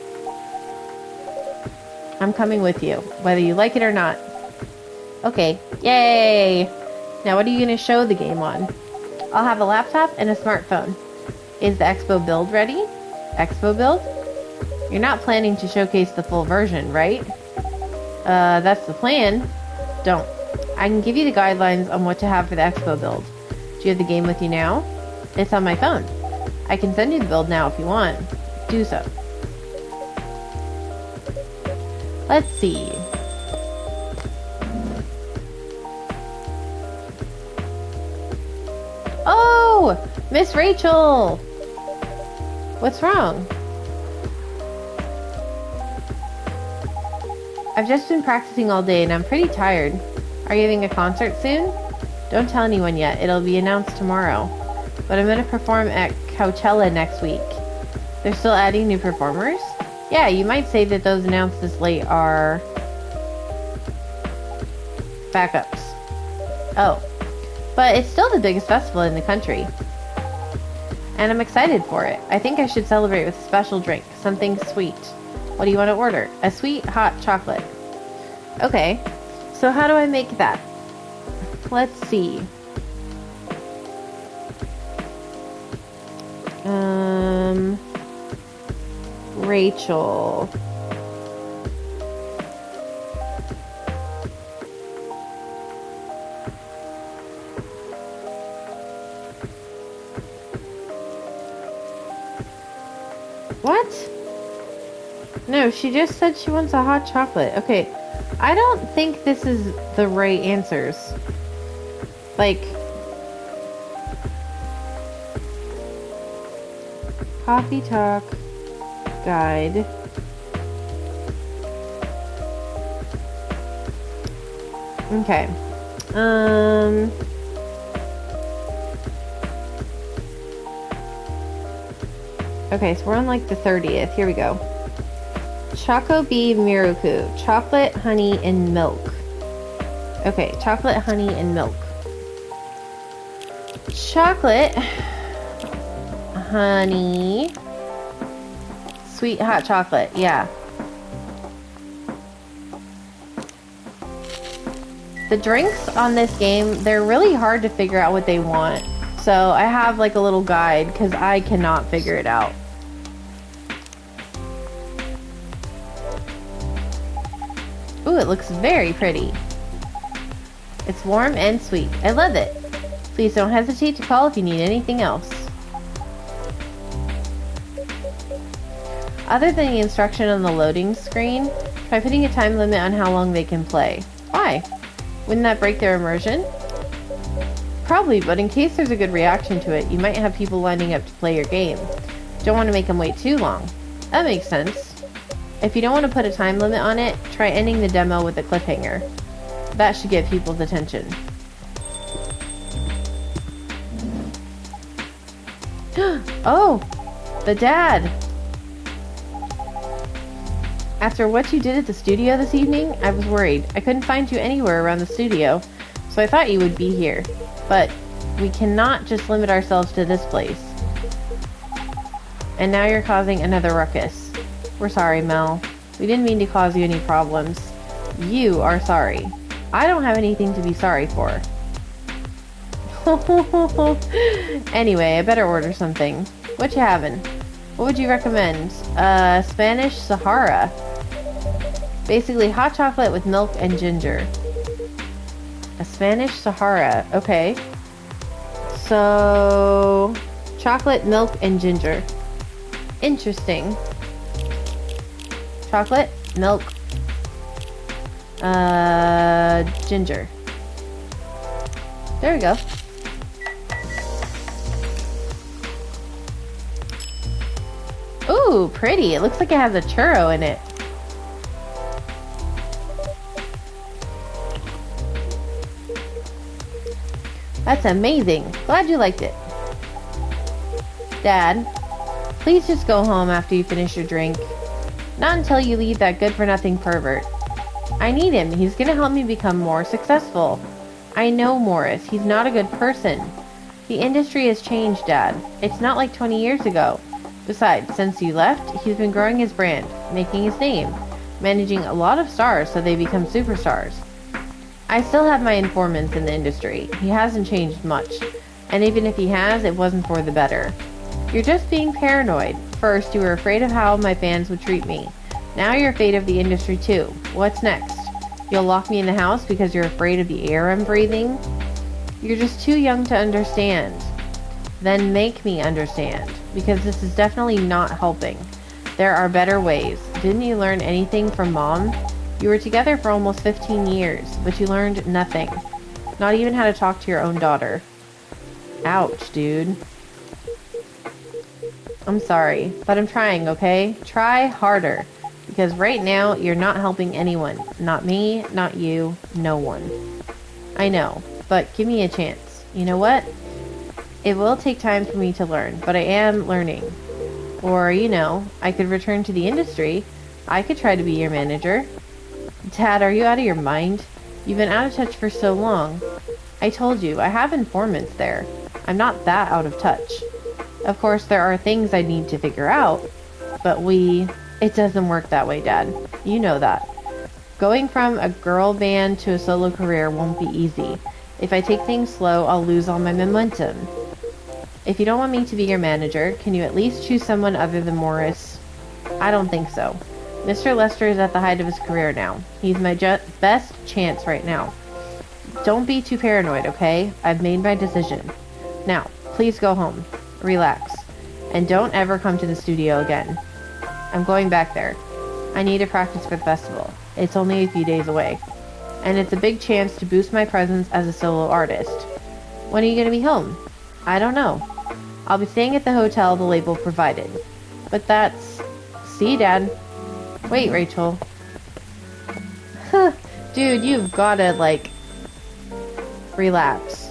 I'm coming with you, whether you like it or not. Okay. Yay! Now what are you going to show the game on? I'll have a laptop and a smartphone. Is the Expo build ready? Expo build? You're not planning to showcase the full version, right? That's the plan. Don't. I can give you the guidelines on what to have for the Expo build. Do you have the game with you now? It's on my phone. I can send you the build now if you want. Do so. Let's see. Oh! Miss Rachel! What's wrong? I've just been practicing all day and I'm pretty tired. Are you having a concert soon? Don't tell anyone yet. It'll be announced tomorrow. But I'm going to perform at Coachella next week. They're still adding new performers? Yeah, you might say that those announced this late are backups. Oh. But it's still the biggest festival in the country. And I'm excited for it. I think I should celebrate with a special drink. Something sweet. What do you want to order? A sweet hot chocolate. Okay. So how do I make that? Let's see. Rachel. What? No, she just said she wants a hot chocolate. Okay, I don't think this is the right answers. Like, Coffee Talk Guide. Okay. Okay, so we're on like the 30th. Here we go. Choco Bee Miruku. Chocolate, honey, and milk. Okay, chocolate, honey, and milk. Chocolate, honey, sweet hot chocolate. Yeah. The drinks on this game, they're really hard to figure out what they want. So I have like a little guide because I cannot figure it out. Ooh, it looks very pretty. It's warm and sweet. I love it. Please don't hesitate to call if you need anything else. Other than the instruction on the loading screen, try putting a time limit on how long they can play. Why? Wouldn't that break their immersion? Probably, but in case there's a good reaction to it, you might have people lining up to play your game. Don't want to make them wait too long. That makes sense. If you don't want to put a time limit on it, try ending the demo with a cliffhanger. That should get people's attention. Oh, the dad. After what you did at the studio this evening, I was worried. I couldn't find you anywhere around the studio, so I thought you would be here. But we cannot just limit ourselves to this place. And now you're causing another ruckus. We're sorry, Mel. We didn't mean to cause you any problems. You are sorry. I don't have anything to be sorry for. Anyway, I better order something. What you having? What would you recommend? Spanish Sahara. Basically hot chocolate with milk and ginger. A Spanish Sahara. Okay. So, chocolate, milk, and ginger. Interesting. Chocolate, milk, ginger. There we go. Ooh, pretty. It looks like it has a churro in it. That's amazing. Glad you liked it. Dad, please just go home after you finish your drink. Not until you leave that good-for-nothing pervert. I need him. He's gonna help me become more successful. I know Morris. He's not a good person. The industry has changed, Dad. It's not like 20 years ago. Besides, since you left, he's been growing his brand, making his name, managing a lot of stars so they become superstars. I still have my informants in the industry. He hasn't changed much. And even if he has, it wasn't for the better. You're just being paranoid. First, you were afraid of how my fans would treat me. Now you're afraid of the industry too. What's next? You'll lock me in the house because you're afraid of the air I'm breathing? You're just too young to understand. Then make me understand, because this is definitely not helping. There are better ways. Didn't you learn anything from Mom? You were together for almost 15 years, but you learned nothing. Not even how to talk to your own daughter. Ouch, dude. I'm sorry, but I'm trying, okay? Try harder. Because right now, you're not helping anyone. Not me, not you, no one. I know, but give me a chance. You know what? It will take time for me to learn, but I am learning. Or, you know, I could return to the industry. I could try to be your manager. Dad, are you out of your mind? You've been out of touch for so long. I told you, I have informants there. I'm not that out of touch. Of course, there are things I need to figure out, but it doesn't work that way, Dad. You know that. Going from a girl band to a solo career won't be easy. If I take things slow, I'll lose all my momentum. If you don't want me to be your manager, can you at least choose someone other than Morris? I don't think so. Mr. Lester is at the height of his career now. He's my best chance right now. Don't be too paranoid, okay? I've made my decision. Now, please go home. Relax. And don't ever come to the studio again. I'm going back there. I need to practice for the festival. It's only a few days away. And it's a big chance to boost my presence as a solo artist. When are you going to be home? I don't know. I'll be staying at the hotel the label provided. But that's... See, Dad? Wait, Rachel. Dude, you've gotta, like... relapse.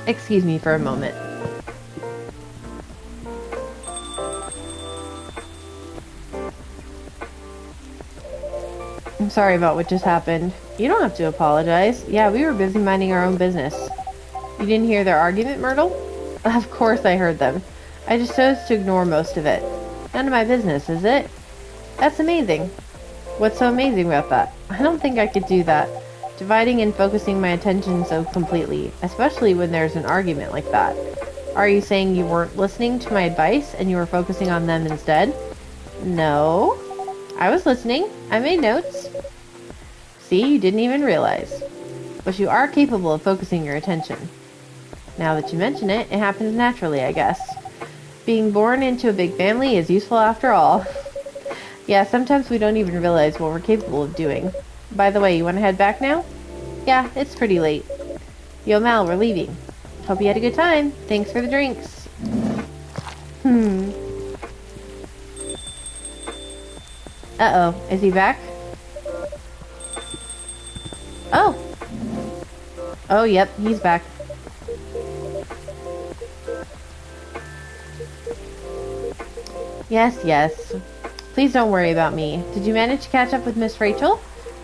Excuse me for a moment. I'm sorry about what just happened. You don't have to apologize. Yeah, we were busy minding our own business. You didn't hear their argument, Myrtle? Of course I heard them. I just chose to ignore most of it. None of my business, is it? That's amazing. What's so amazing about that? I don't think I could do that. Dividing and focusing my attention so completely, especially when there's an argument like that. Are you saying you weren't listening to my advice and you were focusing on them instead? No. I was listening. I made notes. See, you didn't even realize. But you are capable of focusing your attention. Now that you mention it, it happens naturally, I guess. Being born into a big family is useful after all. Yeah, sometimes we don't even realize what we're capable of doing. By the way, you want to head back now? Yeah, it's pretty late. Yo, Mal, we're leaving. Hope you had a good time. Thanks for the drinks. Uh-oh. Is he back? Oh. Oh, yep, he's back. Yes, yes. Please don't worry about me. Did you manage to catch up with Miss Rachel?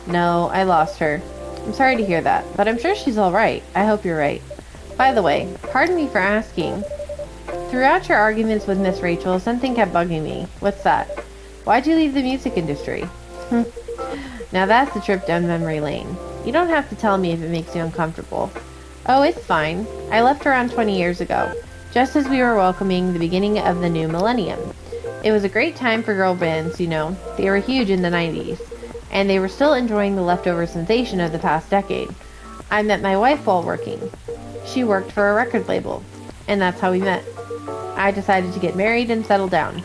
No, I lost her. I'm sorry to hear that, but I'm sure she's alright. I hope you're right. By the way, pardon me for asking. Throughout your arguments with Miss Rachel, something kept bugging me. What's that? Why'd you leave the music industry? Now that's a trip down memory lane. You don't have to tell me if it makes you uncomfortable. Oh, it's fine. I left around 20 years ago, just as we were welcoming the beginning of the new millennium. It was a great time for girl bands, you know. They were huge in the 90s, and they were still enjoying the leftover sensation of the past decade. I met my wife while working. She worked for a record label, and that's how we met. I decided to get married and settle down.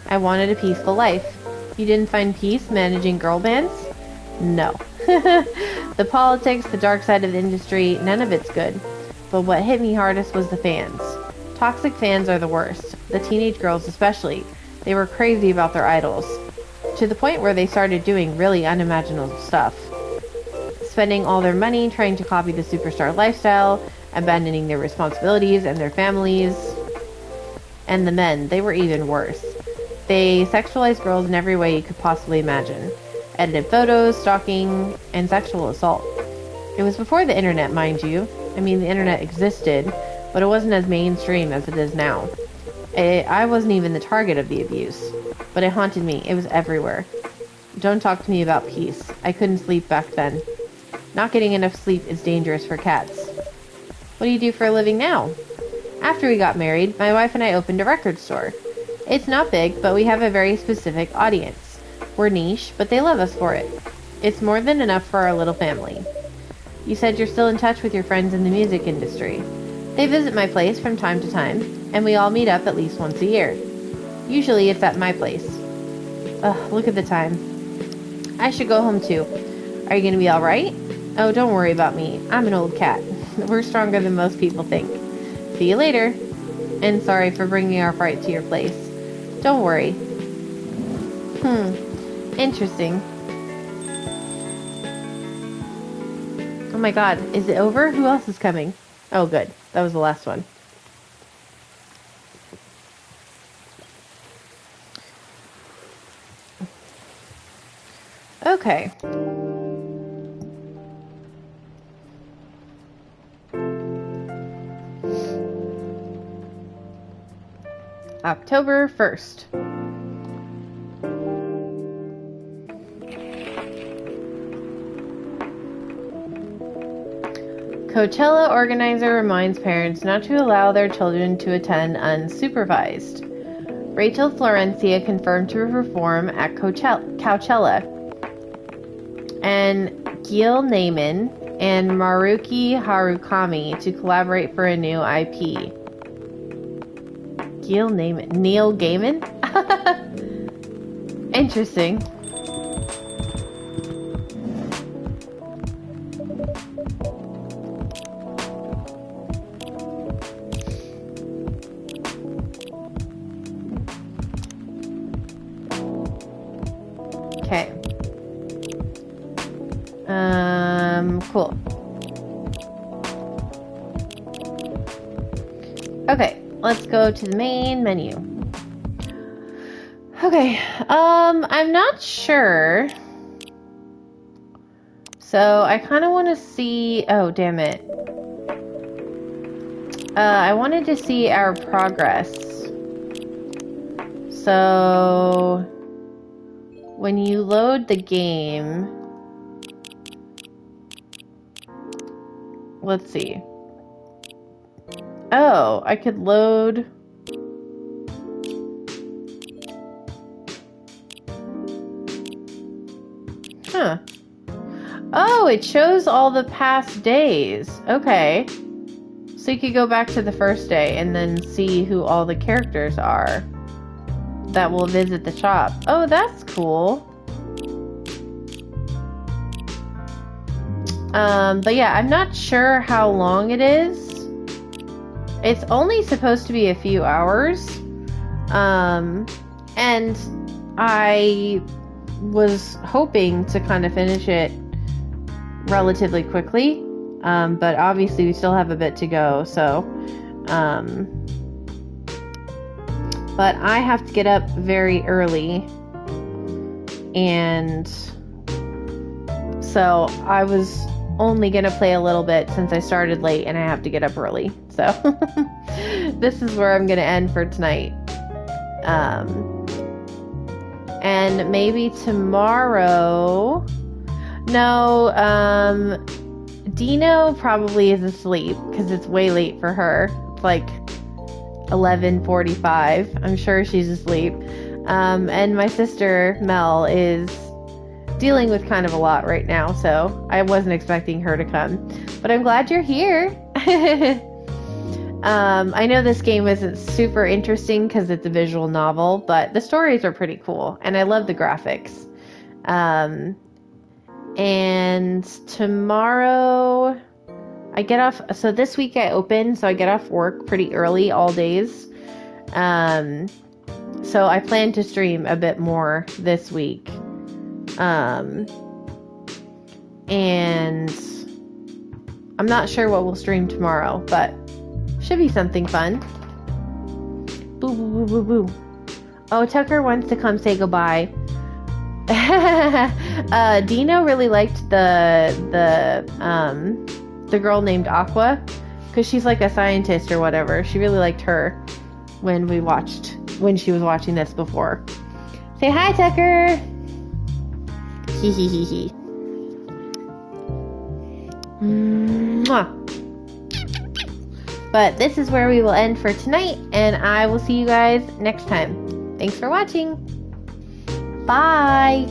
I wanted a peaceful life. You didn't find peace managing girl bands? No. The politics, the dark side of the industry, none of it's good. But what hit me hardest was the fans. Toxic fans are the worst. The teenage girls especially. They were crazy about their idols. To the point where they started doing really unimaginable stuff. Spending all their money trying to copy the superstar lifestyle, abandoning their responsibilities and their families. And the men, they were even worse. They sexualized girls in every way you could possibly imagine. Edited photos, stalking, and sexual assault. It was before the internet, mind you. I mean, the internet existed, but it wasn't as mainstream as it is now. I wasn't even the target of the abuse, but it haunted me. It was everywhere. Don't talk to me about peace. I couldn't sleep back then. Not getting enough sleep is dangerous for cats. What do you do for a living now? After we got married, my wife and I opened a record store. It's not big, but we have a very specific audience. We're niche, but they love us for it. It's more than enough for our little family. You said you're still in touch with your friends in the music industry. They visit my place from time to time, and we all meet up at least once a year. Usually it's at my place. Ugh, look at the time. I should go home too. Are you gonna be alright? Oh, don't worry about me. I'm an old cat. We're stronger than most people think. See you later. And sorry for bringing our fright to your place. Don't worry. Interesting. Oh my god, is it over? Who else is coming? Oh good, that was the last one. Okay. October 1st. Coachella organizer reminds parents not to allow their children to attend unsupervised. Rachel Florencia confirmed to perform at Coachella. And Gil Naiman and Maruki Harukami to collaborate for a new IP. Gil Naiman. Neil Gaiman? Interesting. Cool. Okay, let's go to the main menu. Okay, I'm not sure. So I kind of want to see, oh, damn it. I wanted to see our progress. So when you load the game, let's see. Oh, I could load. Huh. Oh, it shows all the past days. Okay. So you could go back to the first day and then see who all the characters are that will visit the shop. Oh, that's cool. But yeah, I'm not sure how long it is. It's only supposed to be a few hours. And I was hoping to kind of finish it relatively quickly. But obviously we still have a bit to go, so, but I have to get up very early, and so I was only gonna play a little bit since I started late and I have to get up early, so this is where I'm gonna end for tonight. And maybe tomorrow, no, Dino probably is asleep because it's way late for her. It's like 11:45. I'm sure she's asleep. And my sister Mel is dealing with kind of a lot right now, so I wasn't expecting her to come. But I'm glad you're here. I know this game isn't super interesting because it's a visual novel, but the stories are pretty cool, and I love the graphics. And tomorrow I get off, so this week I open, so I get off work pretty early all days. So I plan to stream a bit more this week. And I'm not sure what we'll stream tomorrow, but should be something fun. Boo, boo, boo, boo, boo. Oh, Tucker wants to come say goodbye. Dino really liked the girl named Aqua, because she's like a scientist or whatever. She really liked her when she was watching this before. Say hi, Tucker. Hee hee hee hee. Mwah. But this is where we will end for tonight, and I will see you guys next time. Thanks for watching. Bye.